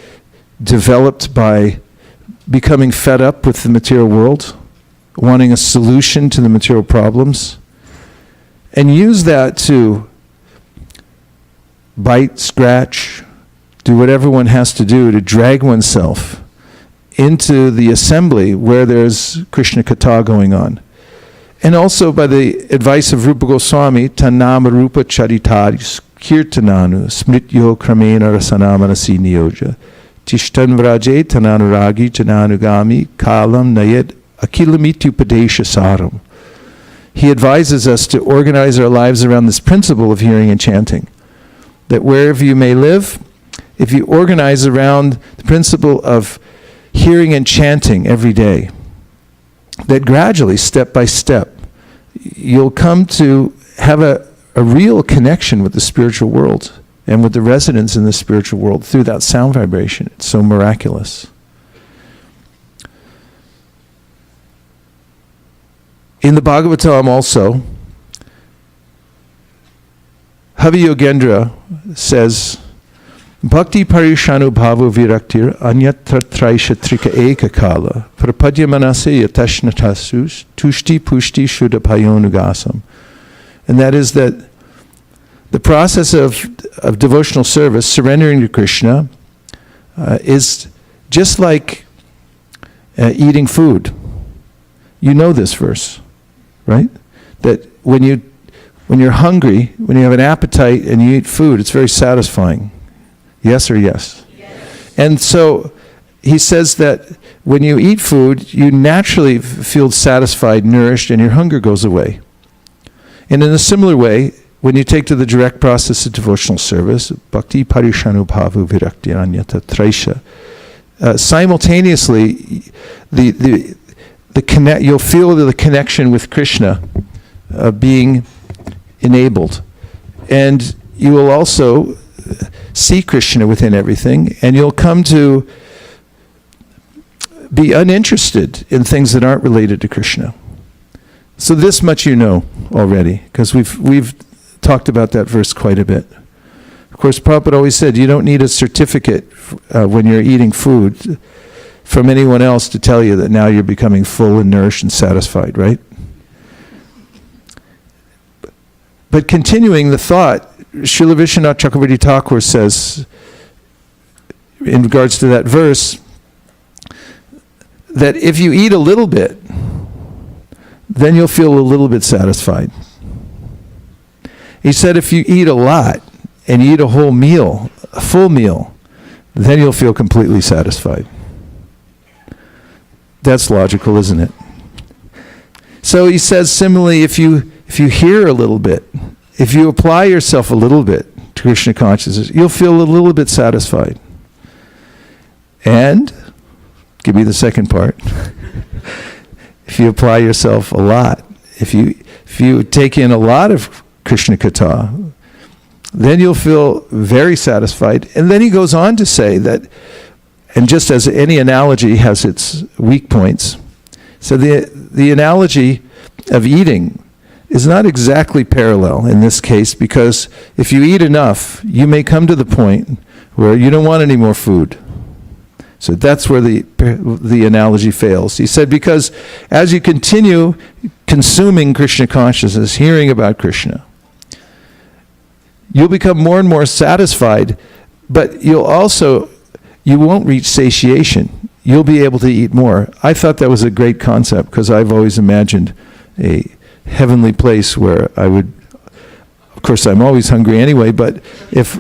[SPEAKER 1] developed by becoming fed up with the material world, wanting a solution to the material problems, and use that to bite, scratch, do whatever one has to do to drag oneself into the assembly where there's Krishna Katha going on. And also by the advice of Rupa Goswami, Tanama Rupa Charitaris Kirtananu Smrityo Kramena Rasanamanasi Niyoja Tishtan Vraje Tananuragi Jananugami Kalam Nayed Akilamityupadesha Saram. He advises us to organize our lives around this principle of hearing and chanting. That wherever you may live, if you organize around the principle of hearing and chanting every day, that gradually, step by step, you'll come to have a real connection with the spiritual world and with the residents in the spiritual world through that sound vibration. It's so miraculous. In the Bhagavatam also, Havi Yogendra says, Bhakti parishanu bhavo viraktir anyatra traishatrika eka kala prapadya manase yatashnatassus tushti pushti shuddha payonugasam. And that is that the process of devotional service, surrendering to Krishna, is just like eating food. You know this verse, right? That when you're hungry, when you have an appetite and you eat food, it's very satisfying. Yes or yes? Yes. And so he says that when you eat food, you naturally feel satisfied, nourished, and your hunger goes away. And in a similar way, when you take to the direct process of devotional service, bhakti parishanu bhavu virakti anyata traisha, simultaneously, you'll feel the connection with Krishna being enabled. And you will also see Krishna within everything, and you'll come to be uninterested in things that aren't related to Krishna. So this much you know already, because we've talked about that verse quite a bit. Of course, Prabhupada always said you don't need a certificate when you're eating food from anyone else to tell you that now you're becoming full and nourished and satisfied, right? But continuing the thought, Srila Vishwanath Chakravarti Thakur says, in regards to that verse, that if you eat a little bit, then you'll feel a little bit satisfied. He said if you eat a lot, and you eat a whole meal, a full meal, then you'll feel completely satisfied. That's logical, isn't it? So he says similarly, if you hear a little bit, if you apply yourself a little bit to Krishna consciousness, you'll feel a little bit satisfied. And, give me the second part, if you apply yourself a lot, if you take in a lot of Krishna Katha, then you'll feel very satisfied. And then he goes on to say that, and just as any analogy has its weak points, so the analogy of eating is not exactly parallel in this case, because if you eat enough, you may come to the point where you don't want any more food. So that's where the analogy fails. He said, because as you continue consuming Krishna consciousness, hearing about Krishna, you'll become more and more satisfied, but you won't reach satiation. You'll be able to eat more. I thought that was a great concept, because I've always imagined a heavenly place where I would, of course I'm always hungry anyway, but if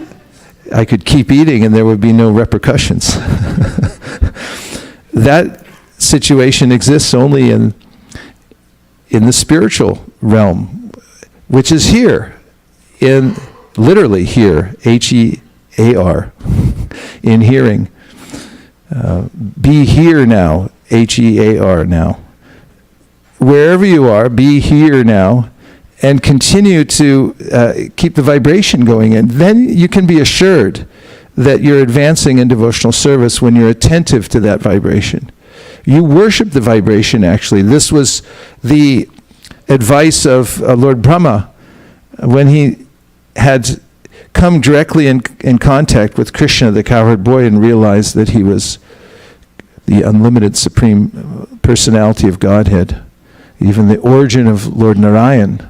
[SPEAKER 1] I could keep eating and there would be no repercussions. That situation exists only in the spiritual realm, which is here, literally here, H-E-A-R, in hearing. Be here now, H-E-A-R now. Wherever you are, be here now, and continue to keep the vibration going. And then you can be assured that you're advancing in devotional service when you're attentive to that vibration. You worship the vibration, actually. This was the advice of Lord Brahma when he had come directly in contact with Krishna, the cowherd boy, and realized that he was the unlimited supreme personality of Godhead, even the origin of Lord Narayan.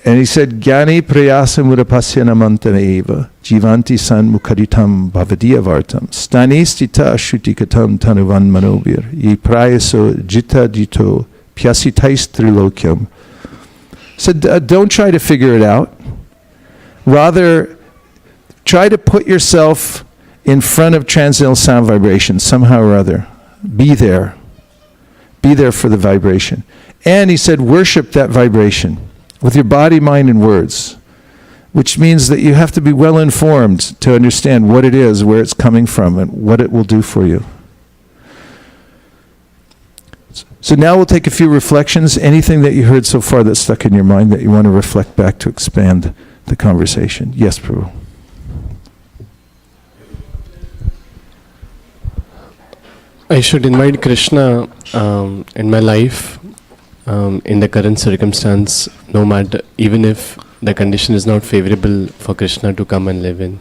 [SPEAKER 1] And he said, Jnani prayasa murapasyana mantaneva jivanti san mukharitam bhavadiya vartam stanistita shutikatam tanuvan manovir ye prayaso jita dito pyasitais trilokyam. Said, don't try to figure it out. Rather, try to put yourself in front of transcendental sound vibration somehow or other. Be there. Be there for the vibration. And he said, worship that vibration with your body, mind, and words, which means that you have to be well informed to understand what it is, where it's coming from, and what it will do for you. So now we'll take a few reflections. Anything that you heard so far that stuck in your mind that you want to reflect back to expand the conversation? Yes, Prabhu.
[SPEAKER 3] I should invite Krishna in my life in the current circumstance, no matter, even if the condition is not favorable for Krishna to come and live in.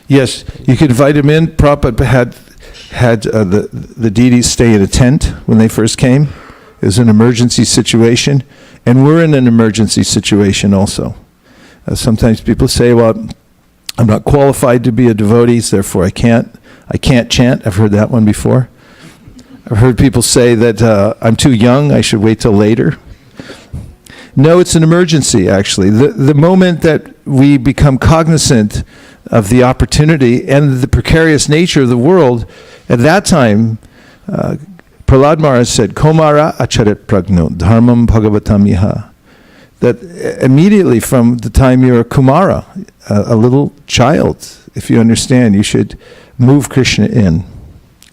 [SPEAKER 1] Yes, you could invite him in. Prabhupada had the deities stay in a tent when they first came. It was an emergency situation, and we're in an emergency situation also. Sometimes people say, well, I'm not qualified to be a devotee, therefore I can't chant. I've heard that one before. I've heard people say that I'm too young, I should wait till later. No, it's an emergency, actually. The moment that we become cognizant of the opportunity and the precarious nature of the world, at that time, Prahlad Maharaj said, Komara acharit pragno dharmam bhagavatam iha. That immediately from the time you're a Kumara, a little child, if you understand, you should move Krishna in.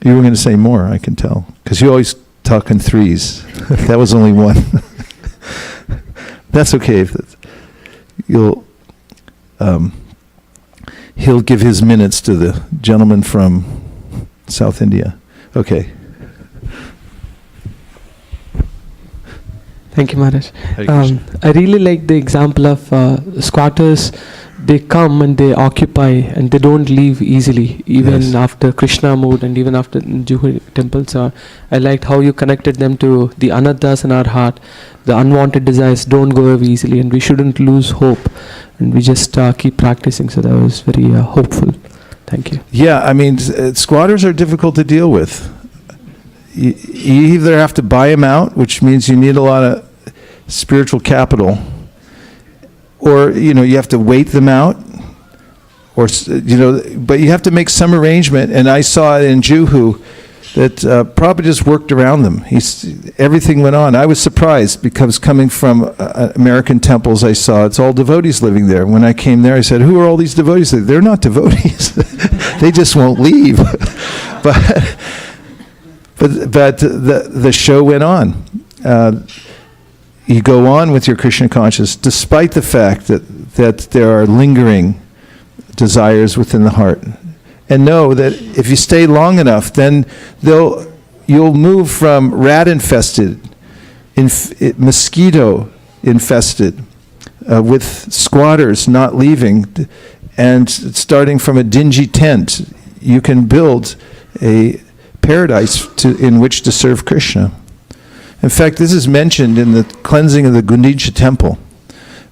[SPEAKER 1] You were going to say more, I can tell, because you always talk in threes. That was only one. That's okay. If you'll, he'll give his minutes to the gentleman from South India. Okay.
[SPEAKER 4] Thank you, Maharaj.
[SPEAKER 1] Hare Krishna.
[SPEAKER 4] I really like the example of squatters. They come and they occupy and they don't leave easily, even
[SPEAKER 1] Yes.
[SPEAKER 4] after Krishna moved and even after Juhu temples. I liked how you connected them to the anarthas in our heart. The unwanted desires don't go away easily, and we shouldn't lose hope. And we just keep practicing. So that was very hopeful. Thank you.
[SPEAKER 1] Yeah, I mean, squatters are difficult to deal with. You either have to buy them out, which means you need a lot of spiritual capital, or, you have to wait them out, or, but you have to make some arrangement. And I saw it in Juhu that Prabhupada just worked around them. Everything went on. I was surprised because coming from American temples, I saw it's all devotees living there. When I came there, I said, who are all these devotees? They're not devotees. They just won't leave. But the show went on. You go on with your Krishna consciousness, despite the fact that there are lingering desires within the heart. And know that if you stay long enough, then you'll move from rat-infested, mosquito-infested, with squatters not leaving, and starting from a dingy tent, you can build a paradise in which to serve Krishna. In fact, this is mentioned in the cleansing of the Gundicha temple.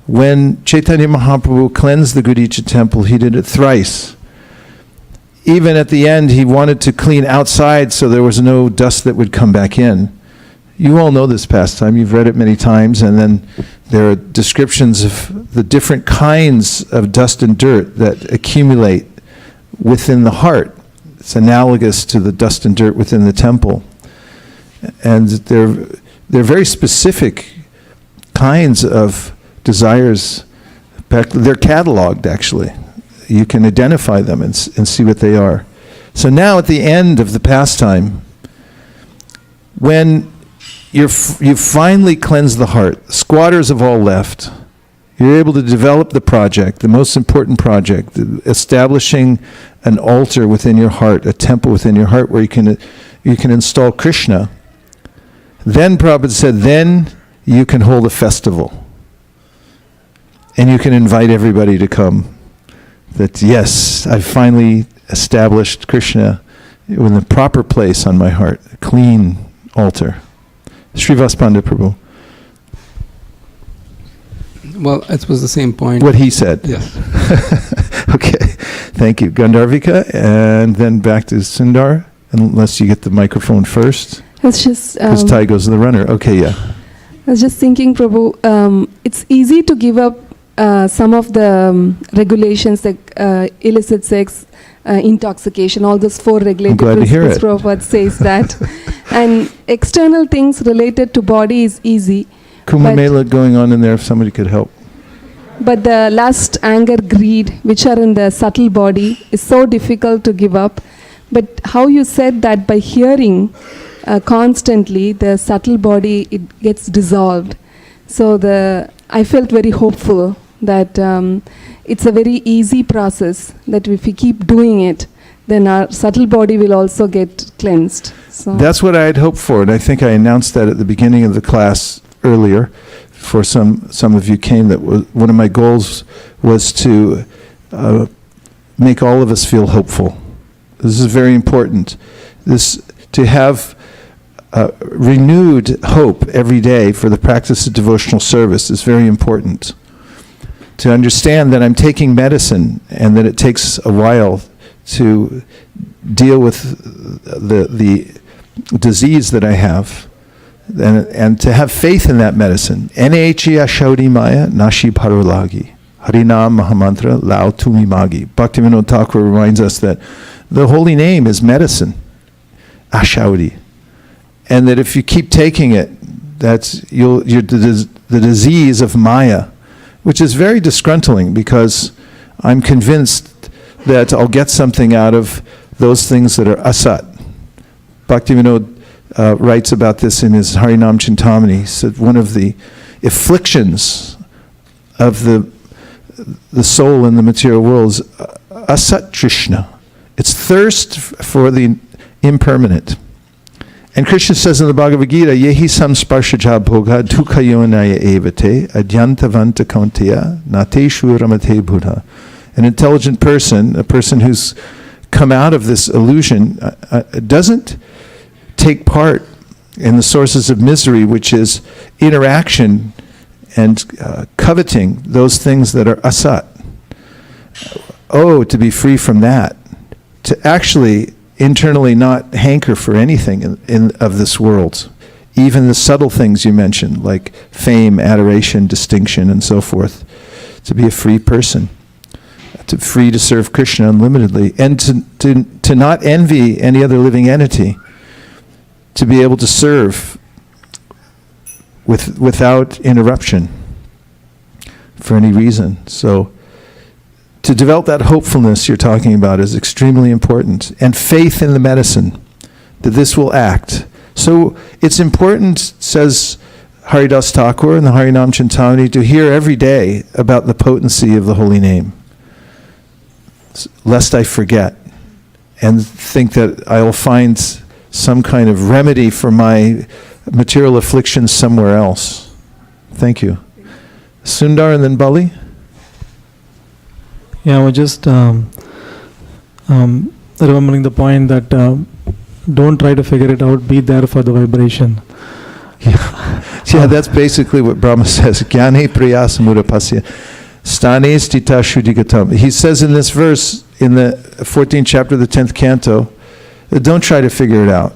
[SPEAKER 1] When Chaitanya Mahaprabhu cleansed the Gundicha temple, he did it thrice. Even at the end, he wanted to clean outside so there was no dust that would come back in. You all know this pastime. You've read it many times. And then there are descriptions of the different kinds of dust and dirt that accumulate within the heart. It's analogous to the dust and dirt within the temple. And they're very specific kinds of desires. They're cataloged, actually. You can identify them and see what they are. So now at the end of the pastime, when you've finally cleansed the heart, squatters have all left, you're able to develop the project, the most important project, establishing an altar within your heart, a temple within your heart where you can install Krishna. Then Prabhupada said, then you can hold a festival. And you can invite everybody to come. That, yes, I've finally established Krishna in the proper place on my heart, a clean altar. Srivas Pandit Prabhu.
[SPEAKER 5] Well, it was the same point.
[SPEAKER 1] What he said.
[SPEAKER 5] Yes.
[SPEAKER 1] Okay. Thank you. Gandharvika, and then back to Sundar, unless you get the microphone first.
[SPEAKER 6] It's just
[SPEAKER 1] Because Ty goes to the runner. Okay, yeah.
[SPEAKER 6] I was just thinking, Prabhu, it's easy to give up some of the regulations like illicit sex, intoxication, all those 4 regulated
[SPEAKER 1] glad to hear
[SPEAKER 6] principles.
[SPEAKER 1] it.
[SPEAKER 6] Prabhupada says that. And external things related to body is easy.
[SPEAKER 1] Kumbh Mela going on in there if somebody could help.
[SPEAKER 6] But the lust, anger, greed, which are in the subtle body, is so difficult to give up. But how you said that by hearing constantly, the subtle body, it gets dissolved. So I felt very hopeful that it's a very easy process, that if we keep doing it, then our subtle body will also get cleansed. So
[SPEAKER 1] That's what I had hoped for, and I think I announced that at the beginning of the class earlier, for some of you came, that one of my goals was to make all of us feel hopeful. This is very important. To have renewed hope every day for the practice of devotional service is very important. To understand that I'm taking medicine and that it takes a while to deal with the disease that I have, and to have faith in that medicine. N-A-H-I Shaudi Maya Nashi Parulagi Harinam Mahamantra Lao Tumi Magi. Bhaktivinoda Thakur reminds us that the holy name is medicine, Ashaudi. And that if you keep taking it, that's the disease of Maya, which is very disgruntling, because I'm convinced that I'll get something out of those things that are asat. Bhaktivinoda writes about this in his Harinam Chintamani. He said one of the afflictions of the soul in the material world is asat trishna. It's thirst for the impermanent. And Krishna says in the Bhagavad Gita, Yehi samsparshaja bhoga dukha yonaya evate adyantavanta kaunteya nateshu ramate buddha. An intelligent person, a person who's come out of this illusion, doesn't take part in the sources of misery, which is interaction and coveting those things that are asat. Oh, to be free from that. To actually internally not hanker for anything of this world. Even the subtle things you mentioned, like fame, adoration, distinction, and so forth. To be a free person. Free to serve Krishna unlimitedly. And to not envy any other living entity. To be able to serve without interruption for any reason. So to develop that hopefulness you're talking about is extremely important. And faith in the medicine, that this will act. So it's important, says Haridas Thakur in the Harinam Chintamani, to hear every day about the potency of the holy name, lest I forget and think that I will find some kind of remedy for my material afflictions somewhere else. Thank you. Sundar and then Bali.
[SPEAKER 7] Yeah, I was just remembering the point that don't try to figure it out, be there for the vibration.
[SPEAKER 1] Yeah, that's basically what Brahma says. Jnane prayasamudapasya stane stita shuddhigatam. He says in this verse, in the 14th chapter of the 10th canto, don't try to figure it out.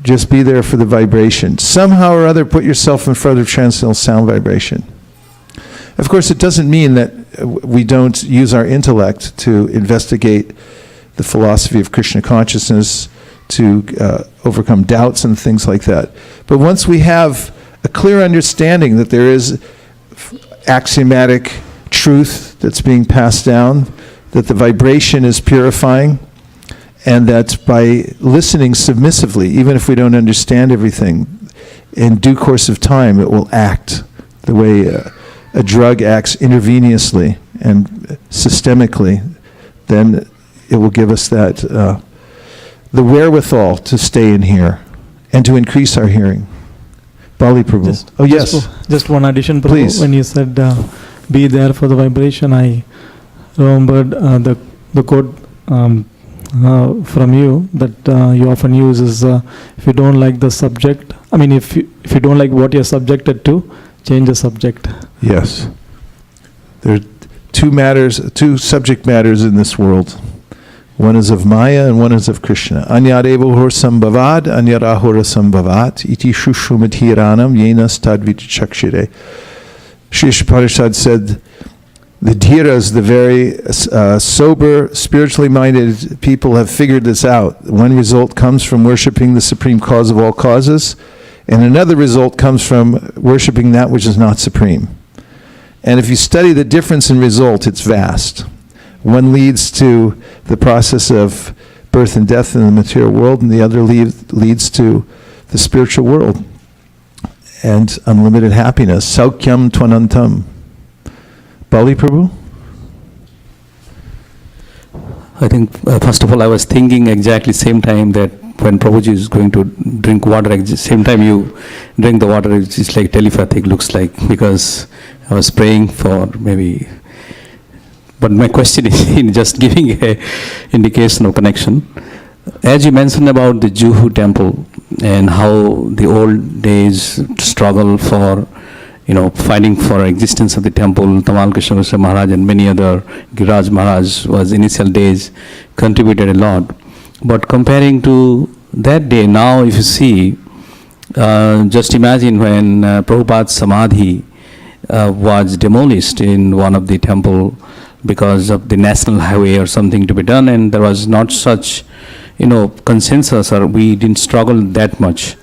[SPEAKER 1] Just be there for the vibration. Somehow or other, put yourself in front of transcendental sound vibration. Of course, it doesn't mean that we don't use our intellect to investigate the philosophy of Krishna consciousness, to overcome doubts and things like that. But once we have a clear understanding that there is axiomatic truth that's being passed down, that the vibration is purifying, and that by listening submissively, even if we don't understand everything, in due course of time it will act the way a drug acts intravenously and systemically, then it will give us that the wherewithal to stay in here and to increase our hearing. Bali Prabhu.
[SPEAKER 7] Just one addition, Prabhu.
[SPEAKER 1] Please.
[SPEAKER 7] When you said be there for the vibration, I remembered the quote from you that you often use is if you don't like the subject, if you don't like what you're subjected to, change the subject.
[SPEAKER 1] Yes. There are two subject matters in this world. One is of Maya and one is of Krishna. Anyadevohor sambhavad, anyarahora sambhavat, iti shushumatiranam yenas tadvichakshire. Sri Ishaparishad said, the dhiras, the very sober, spiritually minded people have figured this out. One result comes from worshipping the supreme cause of all causes, and another result comes from worshipping that which is not supreme. And if you study the difference in result, it's vast. One leads to the process of birth and death in the material world, and the other leads to the spiritual world and unlimited happiness. Saukyam tvanantam. Bali Prabhu?
[SPEAKER 8] I think, first of all, I was thinking exactly same time that when Prabhuji is going to drink water, at the same time you drink the water, it's like telepathic, looks like, because I was praying for maybe. But my question is in just giving a indication of connection. As you mentioned about the Juhu temple and how the old days struggle for, fighting for existence of the temple, Tamal Krishna Goswami Maharaj and many other, Giriraj Maharaj was initial days contributed a lot. But comparing to that day, now if you see, just imagine when Prabhupada's Samadhi was demolished in one of the temple because of the national highway or something to be done, and there was not such, consensus, or we didn't struggle that much.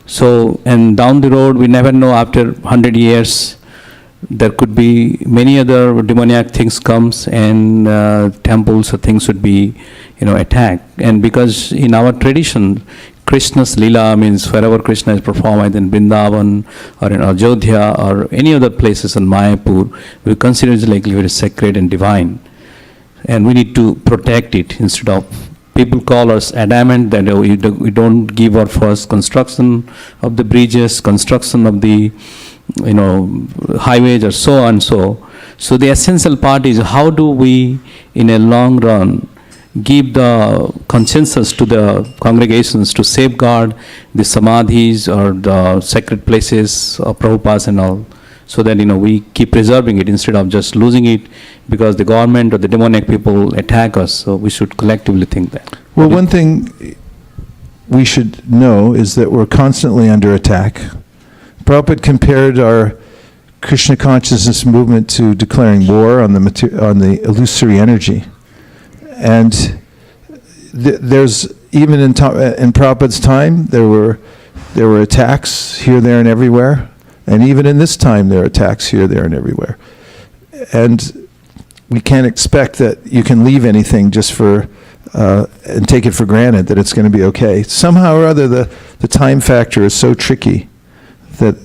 [SPEAKER 8] So, and down the road, we never know, after 100 years, there could be many other demoniac things comes, and temples or things would be, attacked. And because in our tradition, Krishna's Leela means wherever Krishna is performed, either in Vrindavan or in Ajodhya or any other places in Mayapur, we consider it like very sacred and divine. And we need to protect it instead of, people call us adamant that we don't give our first construction of the bridges, construction of the, highways or so on. So the essential part is how do we, in a long run, give the consensus to the congregations to safeguard the samadhis or the sacred places of Prabhupada and all, so that we keep preserving it instead of just losing it because the government or the demonic people attack us. So we should collectively think that.
[SPEAKER 1] Well, one thing we should know is that we're constantly under attack. Prabhupada compared our Krishna consciousness movement to declaring war on the illusory energy. And there's, even in Prabhupada's time, there were attacks here, there, and everywhere. And even in this time, there are attacks here, there, and everywhere. And we can't expect that you can leave anything just for, and take it for granted that it's going to be okay. Somehow or other, the time factor is so tricky that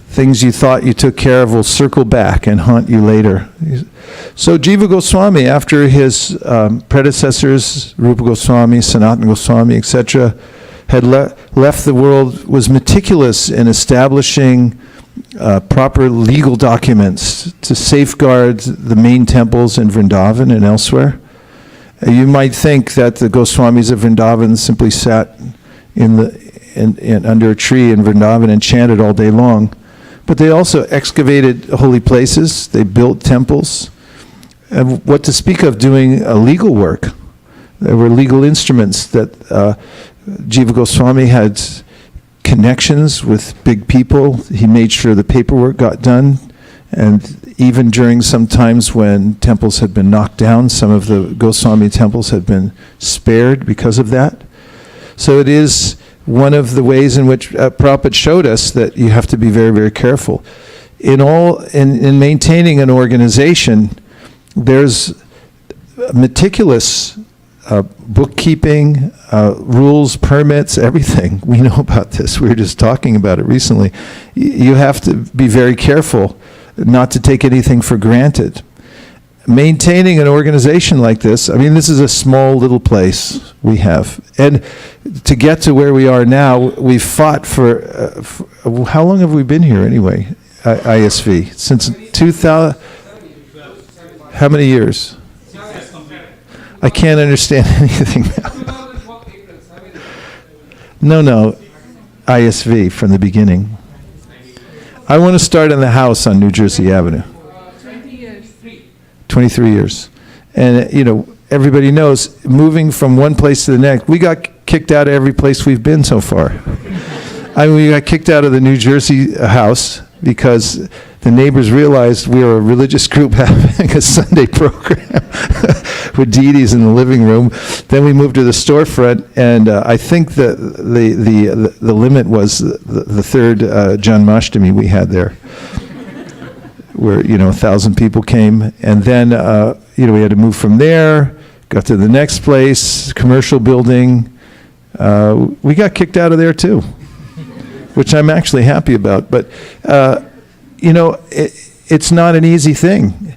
[SPEAKER 1] things you thought you took care of will circle back and haunt you later. So Jiva Goswami, after his predecessors, Rupa Goswami, Sanatana Goswami, etc., had left the world, was meticulous in establishing proper legal documents to safeguard the main temples in Vrindavan and elsewhere. You might think that the Goswamis of Vrindavan simply sat under a tree in Vrindavan and chanted all day long. But they also excavated holy places, they built temples, and what to speak of doing legal work. There were legal instruments that Jiva Goswami had connections with big people. He made sure the paperwork got done, and even during some times when temples had been knocked down, some of the Goswami temples had been spared because of that. So it is one of the ways in which Prabhupada showed us that you have to be very, very careful. In maintaining an organization, there's meticulous bookkeeping, rules, permits, everything. We know about this. We were just talking about it recently. You have to be very careful not to take anything for granted. Maintaining an organization like this, this is a small little place we have. And to get to where we are now, we've fought for how long have we been here anyway, ISV? Since 2000, how many years? I can't understand anything now. No, ISV from the beginning. I want to start in the house on New Jersey Avenue. 23 years. And, everybody knows, moving from one place to the next, we got kicked out of every place we've been so far. We got kicked out of the New Jersey house because the neighbors realized we were a religious group having a Sunday program with deities in the living room. Then we moved to the storefront, and I think that the limit was the third Janmashtami we had there, where 1,000 people came, and then we had to move from there, got to the next place, commercial building. We got kicked out of there too, which I'm actually happy about. But it's not an easy thing.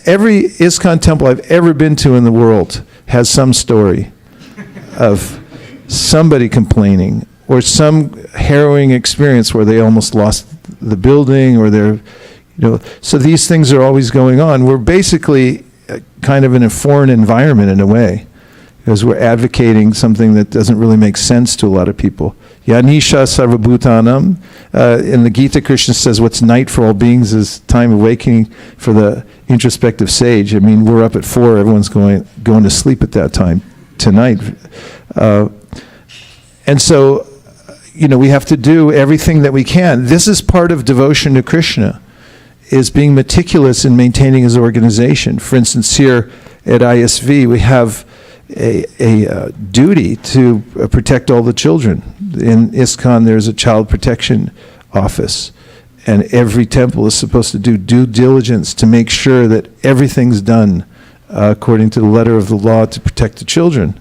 [SPEAKER 1] Every ISKCON temple I've ever been to in the world has some story of somebody complaining, or some harrowing experience where they almost lost the building, or they're, so these things are always going on. We're basically kind of in a foreign environment in a way, because we're advocating something that doesn't really make sense to a lot of people. Yanisha Sarvabhutanam. In the Gita, Krishna says what's night for all beings is time awakening for the introspective sage. I mean, we're up at 4, everyone's going to sleep at that time tonight. And so, we have to do everything that we can. This is part of devotion to Krishna, is being meticulous in maintaining his organization. For instance, here at ISV, we have a duty to protect all the children. In ISKCON, there's a child protection office, and every temple is supposed to do due diligence to make sure that everything's done according to the letter of the law to protect the children.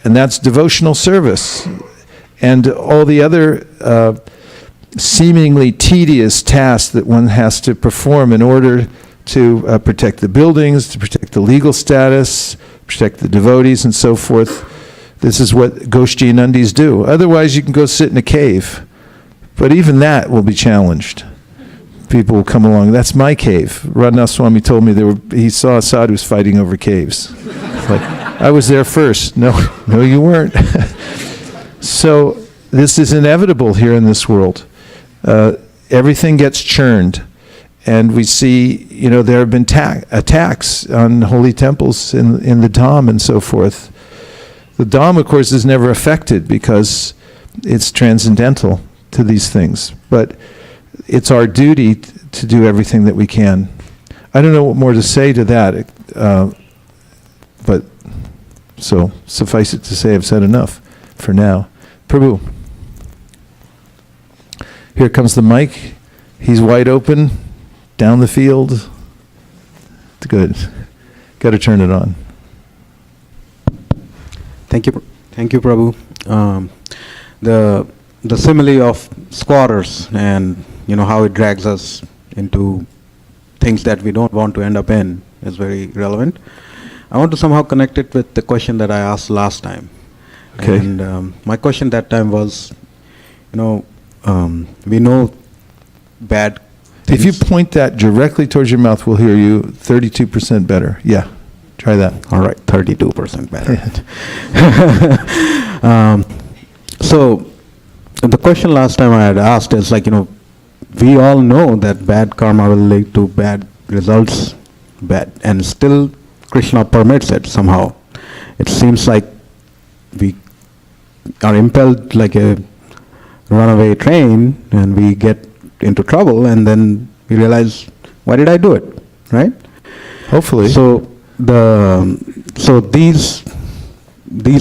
[SPEAKER 1] And that's devotional service. And all the other seemingly tedious tasks that one has to perform in order to protect the buildings, to protect the legal status, protect the devotees, and so forth. This is what Goshti and Nandis do. Otherwise, you can go sit in a cave. But even that will be challenged. People will come along. That's my cave. Radhanath Swami told me he saw sadhus fighting over caves. Like, I was there first. No, you weren't. So this is inevitable here in this world. Everything gets churned. And we see, there have been attacks on holy temples in the Dham and so forth. The Dham, of course, is never affected because it's transcendental to these things. But it's our duty to do everything that we can. I don't know what more to say to that, but so suffice it to say I've said enough for now. Prabhu. Here comes the mic. He's wide open. Down the field. It's good. Got to turn it on.
[SPEAKER 9] Thank you, Prabhu. The simile of squatters and how it drags us into things that we don't want to end up in is very relevant. I want to somehow connect it with the question that I asked last time.
[SPEAKER 1] Okay.
[SPEAKER 9] And my question that time was, we know bad things.
[SPEAKER 1] If you point that directly towards your mouth, we'll hear you 32% better. Yeah, try that.
[SPEAKER 9] All right, 32% better. So the question last time I had asked is we all know that bad karma will lead to bad results, and still Krishna permits it somehow. It seems like we are impelled like a runaway train, and we get into trouble, and then we realize, why did I do it, right?
[SPEAKER 1] Hopefully.
[SPEAKER 9] So these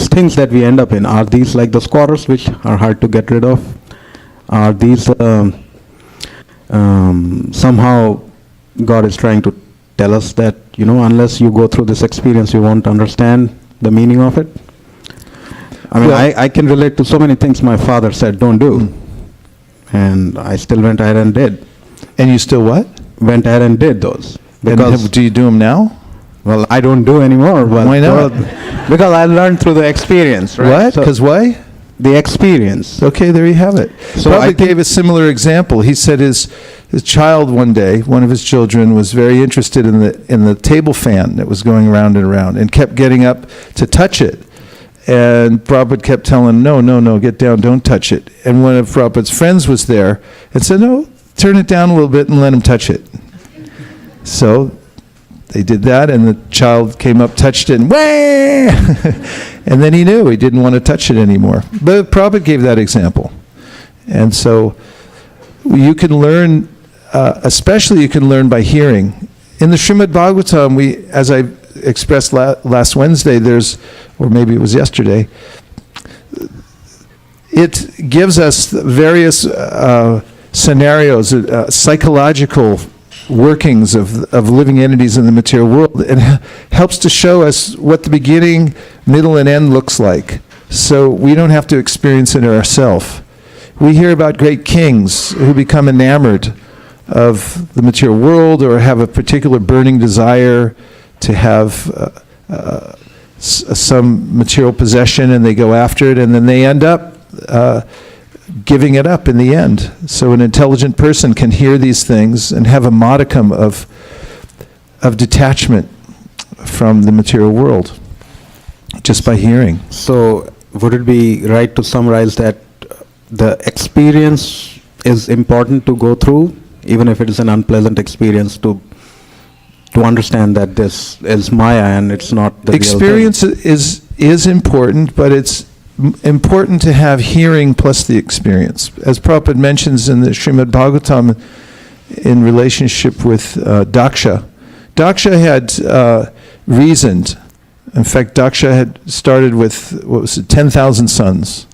[SPEAKER 9] things that we end up in, are these like the squatters which are hard to get rid of? Are these somehow God is trying to tell us that, unless you go through this experience, you won't understand the meaning of it? I mean, I can relate to so many things my father said, don't do. And I still went ahead and did.
[SPEAKER 1] And you still what?
[SPEAKER 9] Went ahead and did those.
[SPEAKER 1] And do you do them now?
[SPEAKER 9] Well, I don't do anymore. But
[SPEAKER 1] why not?
[SPEAKER 9] Because I learned through the experience, right?
[SPEAKER 1] What? Because why?
[SPEAKER 9] The experience.
[SPEAKER 1] Okay, there you have it.
[SPEAKER 9] So
[SPEAKER 1] Prabhupada gave a similar example. He said his child one day, one of his children, was very interested in the table fan that was going around and around, and kept getting up to touch it. And Prabhupada kept telling him, no, get down, don't touch it. And one of Prabhupada's friends was there and said, no, turn it down a little bit and let him touch it. So they did that, and the child came up, touched it, and wham! And then he knew he didn't want to touch it anymore. But Prabhupada gave that example. And so you can learn, especially you can learn by hearing. In the Srimad Bhagavatam, as I expressed last Wednesday, or maybe it was yesterday, it gives us various scenarios, psychological workings of living entities in the material world, and helps to show us what the beginning, middle, and end looks like. So we don't have to experience it ourselves. We hear about great kings who become enamored of the material world, or have a particular burning desire to have some material possession and they go after it, and then they end up giving it up in the end. So an intelligent person can hear these things and have a modicum of detachment from the material world just by hearing.
[SPEAKER 9] So would it be right to summarize that the experience is important to go through, even if it is an unpleasant experience, to understand that this is Maya and it's not the
[SPEAKER 1] experience
[SPEAKER 9] real thing?
[SPEAKER 1] is important, but it's important to have hearing plus the experience. As Prabhupada mentions in the Srimad Bhagavatam in relationship with Daksha. Daksha had reasoned. In fact, Daksha had started with, 10,000 sons.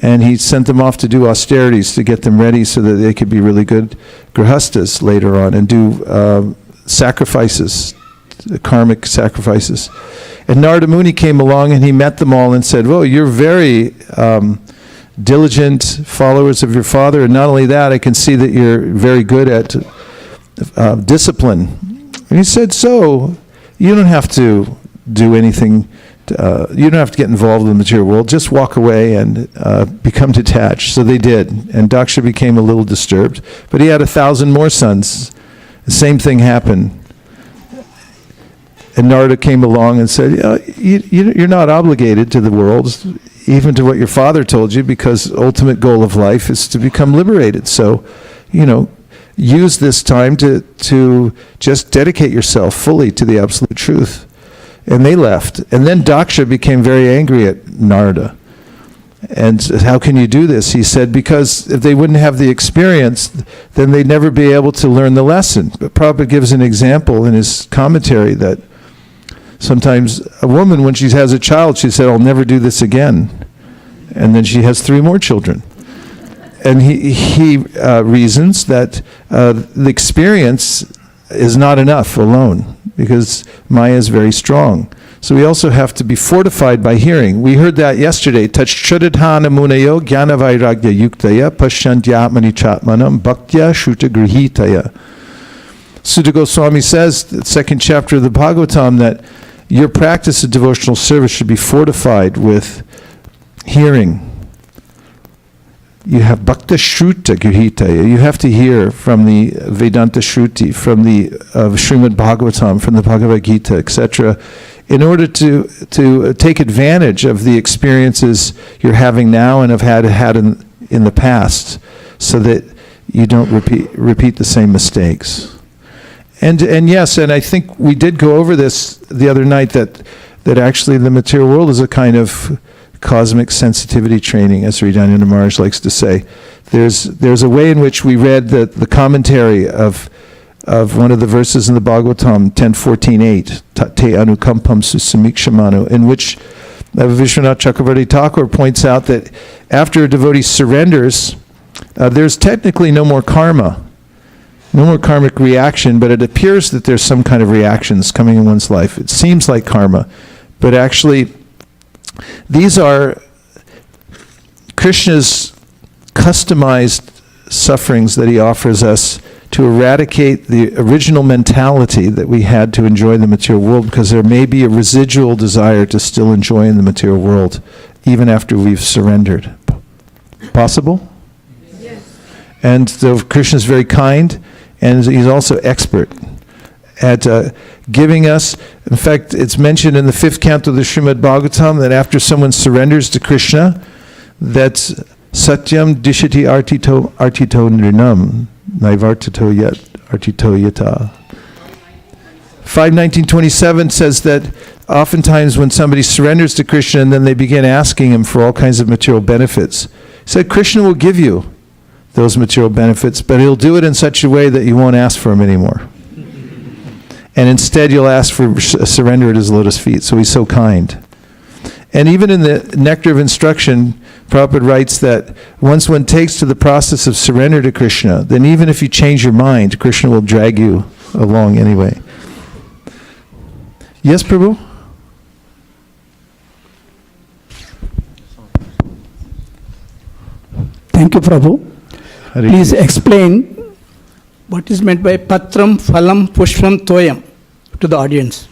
[SPEAKER 1] And he sent them off to do austerities to get them ready so that they could be really good grihastas later on and do sacrifices, karmic sacrifices. And Narada Muni came along and he met them all and said, well, you're very diligent followers of your father, and not only that, I can see that you're very good at discipline. And he said, so, you don't have to do anything, you don't have to get involved in the material world, just walk away and become detached. So they did, and Daksha became a little disturbed, but he had 1,000 more sons. The same thing happened. And Narada came along and said, you're not obligated to the world, even to what your father told you, because ultimate goal of life is to become liberated. So, use this time to just dedicate yourself fully to the absolute truth. And they left. And then Daksha became very angry at Narada. And said, how can you do this? He said, because if they wouldn't have the experience, then they'd never be able to learn the lesson. But Prabhupada gives an example in his commentary that sometimes a woman, when she has a child, she said, I'll never do this again. And then she has 3 more children. And he reasons that the experience is not enough alone, because Maya is very strong. So we also have to be fortified by hearing. We heard that yesterday. Tachchadadhana munayo jnana vairagya yuktaya pashantyatmani chatmanam bhaktya shuta grihitaya. Sutta Goswami says, the 2nd chapter of the Bhagavatam, that your practice of devotional service should be fortified with hearing. You have bhakta shruta grihitaya. You have to hear from the Vedanta Shruti, from the Srimad Bhagavatam, from the Bhagavad Gita, etc., in order to take advantage of the experiences you're having now and have had in the past, so that you don't repeat the same mistakes. And yes, and I think we did go over this the other night, that actually the material world is a kind of cosmic sensitivity training, as Sridhananda Maharaj likes to say. There's a way in which we read the commentary of one of the verses in the Bhagavatam, 10.14.8, Te anukampam susamikshamanu, in which Vishwanath Chakravarti Thakur points out that after a devotee surrenders, there's technically no more karma, no more karmic reaction, but it appears that there's some kind of reactions coming in one's life. It seems like karma, but actually these are Krishna's customized sufferings that he offers us to eradicate the original mentality that we had to enjoy the material world, because there may be a residual desire to still enjoy in the material world even after we've surrendered. Possible? Yes. And so Krishna is very kind, and he's also expert at giving us, in fact, it's mentioned in the 5th canto of the Srimad Bhagavatam that after someone surrenders to Krishna, that's satyam dishati artito nrinam, naivartito yat artito yata. 5.19.27 says that oftentimes when somebody surrenders to Krishna and then they begin asking him for all kinds of material benefits, he said Krishna will give you those material benefits, but he'll do it in such a way that you won't ask for them anymore. And instead you'll ask for surrender at his lotus feet. So he's so kind. And even in the Nectar of Instruction, Prabhupada writes that once one takes to the process of surrender to Krishna, then even if you change your mind, Krishna will drag you along anyway. Yes, Prabhu?
[SPEAKER 10] Thank you, Prabhu. Please explain what is meant by patram, phalam, pushpam, toyam to the audience.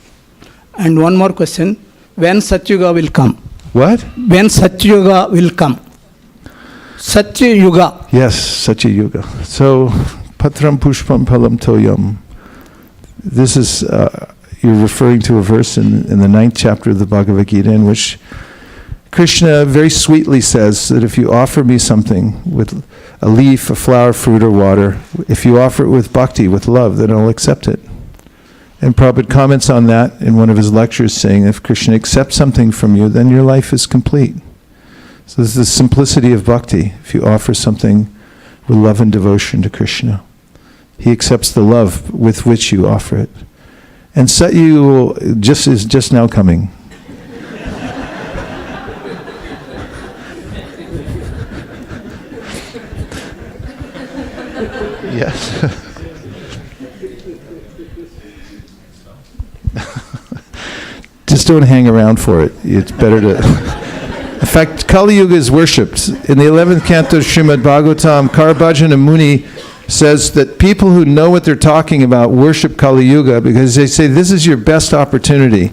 [SPEAKER 10] And one more question. when Satyuga will come.
[SPEAKER 1] What?
[SPEAKER 10] When Satyuga will come. Satyuga.
[SPEAKER 1] Yes, Satya Yuga. So, Patram Pushpam Palam Toyam. This is, you're referring to a verse in the 9th chapter of the Bhagavad Gita in which Krishna very sweetly says that if you offer me something with a leaf, a flower, fruit, or water, if you offer it with bhakti, with love, then I'll accept it. And Prabhupada comments on that in one of his lectures, saying if Krishna accepts something from you, then your life is complete. So this is the simplicity of bhakti. If you offer something with love and devotion to Krishna, he accepts the love with which you offer it. And Satyu is just now coming. Yes. Just don't hang around for it. It's better to... In fact, Kali Yuga is worshipped. In the 11th canto of Srimad Bhagavatam, Karabhajana Muni says that people who know what they're talking about worship Kali Yuga because they say this is your best opportunity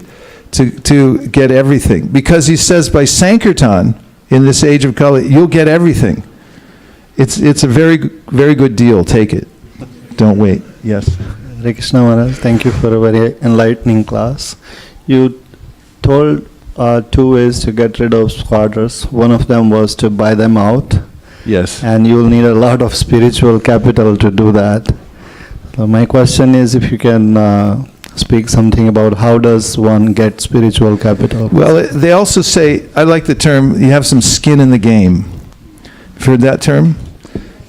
[SPEAKER 1] to get everything. Because he says by Sankirtan, in this age of Kali, you'll get everything. It's a very, very good deal. Take it. Don't wait. Yes.
[SPEAKER 11] Hare Krishna Maharaj, thank you for a very enlightening class. You told 2 ways to get rid of squatters. One of them was to buy them out.
[SPEAKER 1] Yes.
[SPEAKER 11] And you'll need a lot of spiritual capital to do that. So my question is if you can speak something about how does one get spiritual capital?
[SPEAKER 1] Well, they also say, I like the term, you have some skin in the game. You've heard that term?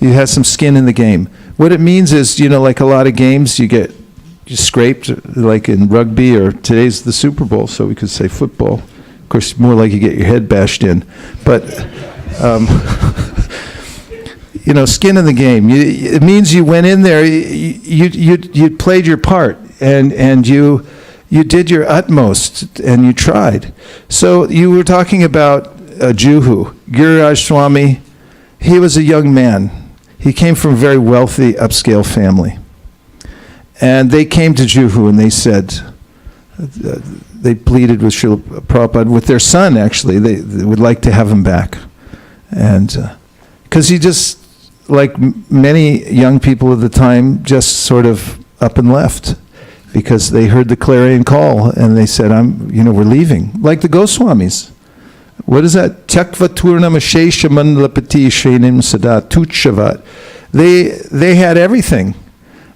[SPEAKER 1] You have some skin in the game. What it means is, like a lot of games, you scraped, like in rugby, or today's the Super Bowl, so we could say football. Of course, more like you get your head bashed in. But, skin in the game. It means you went in there, you played your part, and you did your utmost, and you tried. So you were talking about Juhu, Giriraj Swami. He was a young man. He came from a very wealthy, upscale family. And they came to Juhu and they said, they pleaded with Srila Prabhupada, with their son actually, they would like to have him back. And because he just, like many young people of the time, just sort of up and left. Because they heard the clarion call and they said, we're leaving. Like the Goswamis. What is that? Tyakva turnam ashesha mandalapati shrenim sada tuchavat. They had everything.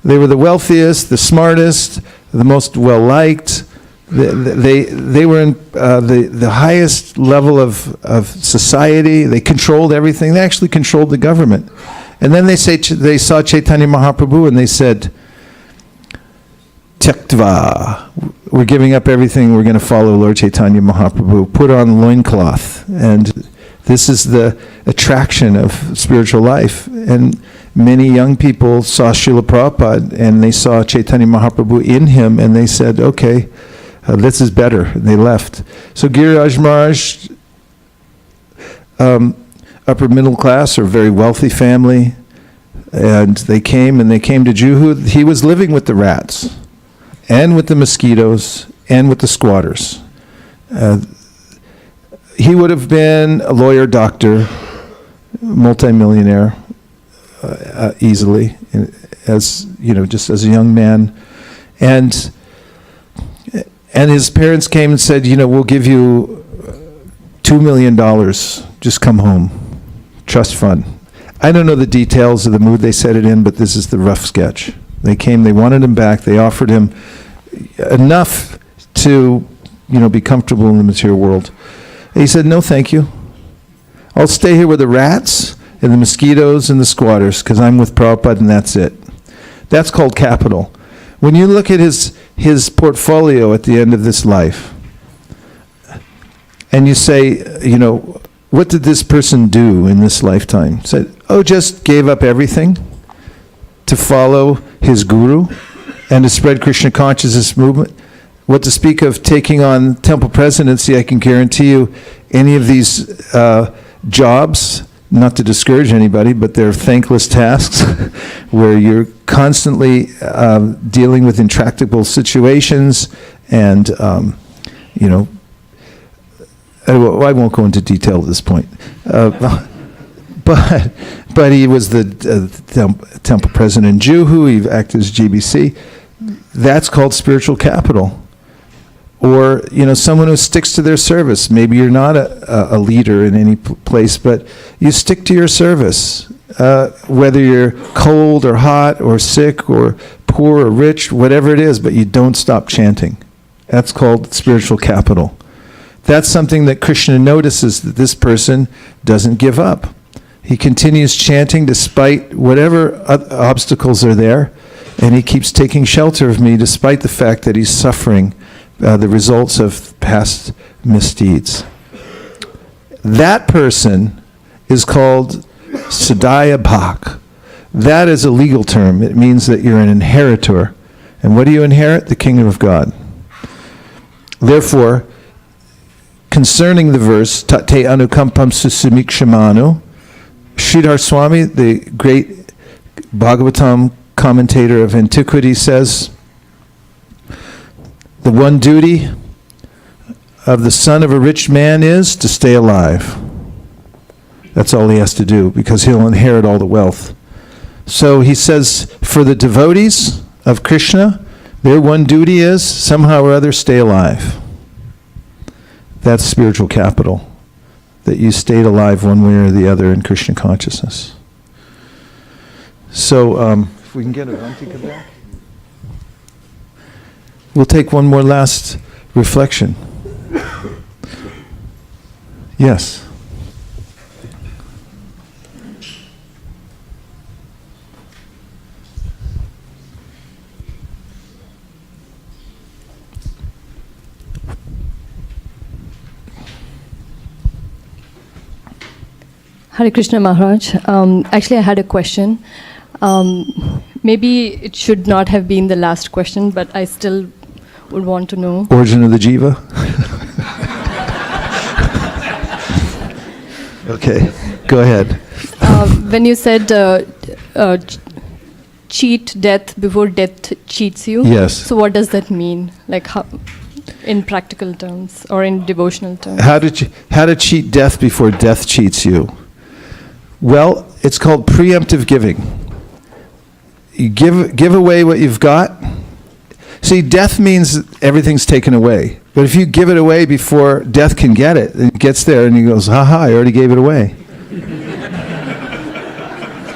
[SPEAKER 1] They were the wealthiest, the smartest, the most well-liked. They were in the highest level of society. They controlled everything. They actually controlled the government. And then they saw Chaitanya Mahaprabhu and they said, Tyaktva, we're giving up everything, we're going to follow Lord Chaitanya Mahaprabhu. Put on loincloth. And this is the attraction of spiritual life. And many young people saw Srila Prabhupada and they saw Chaitanya Mahaprabhu in him and they said, okay, this is better. And they left. So Giriraj Maharaj, upper middle class or very wealthy family, and they came to Juhu. He was living with the rats and with the mosquitoes and with the squatters. He would have been a lawyer, doctor, multimillionaire easily, as just as a young man. And his parents came and said, we'll give you $2 million. Just come home. Trust fund. I don't know the details of the mood they said it in, but this is the rough sketch. They came, they wanted him back, they offered him enough to, be comfortable in the material world. And he said, no, thank you. I'll stay here with the rats and the mosquitoes and the squatters because I'm with Prabhupada and that's it. That's called capital. When you look at his portfolio at the end of this life, and you say, what did this person do in this lifetime? Said, just gave up everything to follow his guru and to spread Krishna consciousness movement. What to speak of taking on temple presidency, I can guarantee you any of these jobs, not to discourage anybody, but they're thankless tasks where you're constantly dealing with intractable situations and, I won't go into detail at this point. But he was the temple president in Juhu. He acted as GBC. That's called spiritual capital. Or, someone who sticks to their service. Maybe you're not a leader in any place, but you stick to your service. Whether you're cold or hot or sick or poor or rich, whatever it is, but you don't stop chanting. That's called spiritual capital. That's something that Krishna notices, that this person doesn't give up. He continues chanting despite whatever obstacles are there, and he keeps taking shelter of me despite the fact that he's suffering the results of past misdeeds. That person is called Sadaya Bhak. That is a legal term. It means that you're an inheritor. And what do you inherit? The kingdom of God. Therefore, concerning the verse, Tate Anukampam Susumikshamanu, Sridhar Swami, the great Bhagavatam commentator of antiquity, says, the one duty of the son of a rich man is to stay alive. That's all he has to do, because he'll inherit all the wealth. So he says, for the devotees of Krishna, their one duty is somehow or other stay alive. That's spiritual capital, that you stayed alive one way or the other in Krishna consciousness. So if we can get Avantika back. We'll take one more last reflection. Yes.
[SPEAKER 12] Hare Krishna Maharaj. Actually, I had a question. Maybe it should not have been the last question, but I still would want to know.
[SPEAKER 1] Origin of the jiva? Okay, go ahead.
[SPEAKER 12] When you said cheat death before death cheats you.
[SPEAKER 1] Yes.
[SPEAKER 12] So what does that mean? Like how, in practical terms or in devotional terms?
[SPEAKER 1] How to cheat death before death cheats you? Well, it's called preemptive giving. You give away what you've got. See, death means everything's taken away. But if you give it away before death can get it, it gets there and he goes, haha, I already gave it away.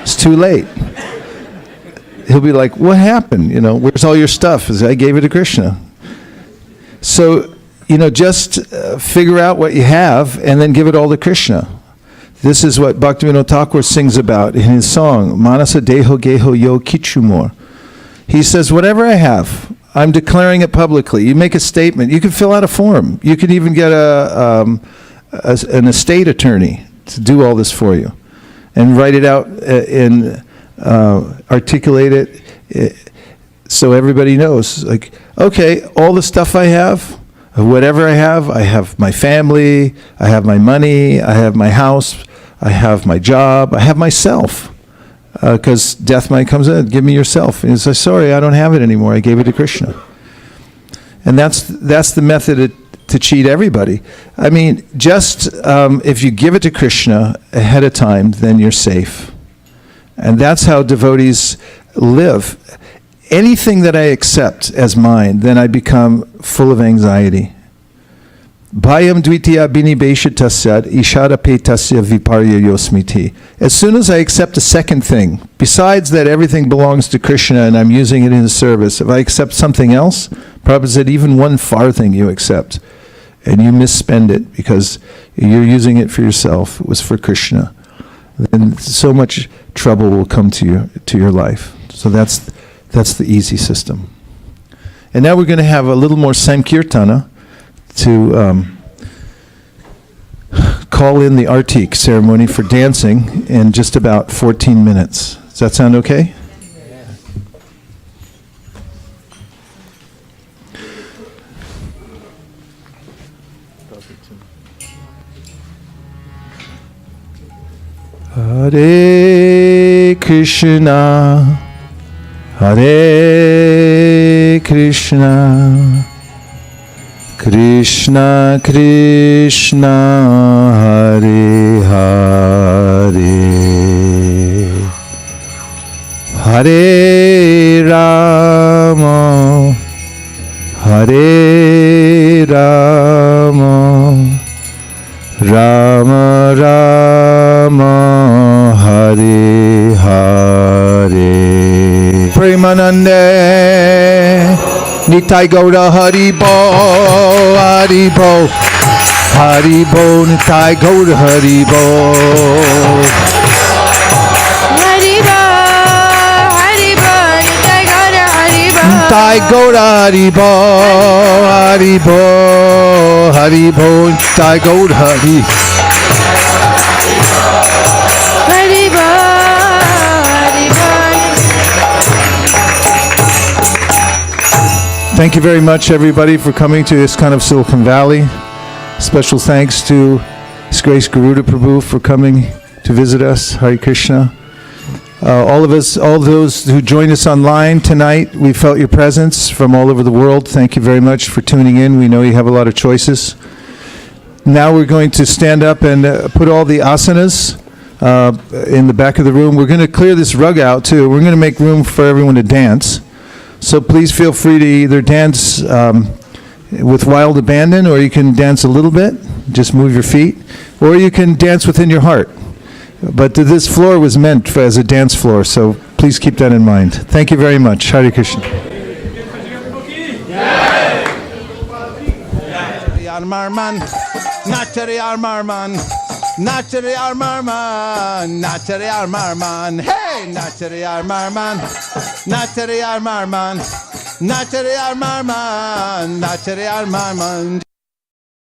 [SPEAKER 1] It's too late. He'll be like, what happened? Where's all your stuff? I gave it to Krishna. So, just figure out what you have and then give it all to Krishna. This is what Bhaktivinoda Thakur sings about in his song, Manasa Deho Geho Yo Kichumor. He says, whatever I have, I'm declaring it publicly. You make a statement. You can fill out a form. You can even get an estate attorney to do all this for you and write it out and articulate it so everybody knows. Like, okay, all the stuff I have, whatever I have my family, I have my money, I have my house, I have my job, I have myself. Because death might come in, give me yourself. And he says, sorry, I don't have it anymore. I gave it to Krishna. And that's the method to cheat everybody. I mean, just if you give it to Krishna ahead of time, then you're safe. And that's how devotees live. Anything that I accept as mine, then I become full of anxiety. Bhayam dvitiya binibeshatasya isharapetasya viparya yosmiti. As soon as I accept a second thing, besides that everything belongs to Krishna and I'm using it in his service, if I accept something else, Prabhupada said even one farthing you accept, and you misspend it because you're using it for yourself, it was for Krishna, then so much trouble will come to your life. So that's the easy system. And now we're going to have a little more Sankirtana to call in the Artik ceremony for dancing in just about 14 minutes. Does that sound okay? Hare Krishna, Hare Krishna, Krishna Krishna Hare Hare Hare Rama Hare Rama Rama Rama Hare Hare Premanande Nitai Gaura Hari Bo Hari Bo Hari Bo Nitai Gaura Hari Bo Nitai Gaura Hari Bo Hari Bo Hari Bo Nitai Gaura Hari Thank you very much, everybody, for coming to ISKCON of Silicon Valley. Special thanks to His Grace Garuda Prabhu for coming to visit us. Hare Krishna. All those who joined us online tonight, we felt your presence from all over the world. Thank you very much for tuning in. We know you have a lot of choices. Now we're going to stand up and put all the asanas in the back of the room. We're going to clear this rug out, too. We're going to make room for everyone to dance. So please feel free to either dance with wild abandon, or you can dance a little bit, just move your feet, or you can dance within your heart. But this floor was meant as a dance floor, so please keep that in mind. Thank you very much. Hare Krishna. Nachari Armarman, Nachari Armarman, Nachari Armarman, hey, Nachari Armarman, Nachari Armarman, Nachari Armarman, Nachari Armarman.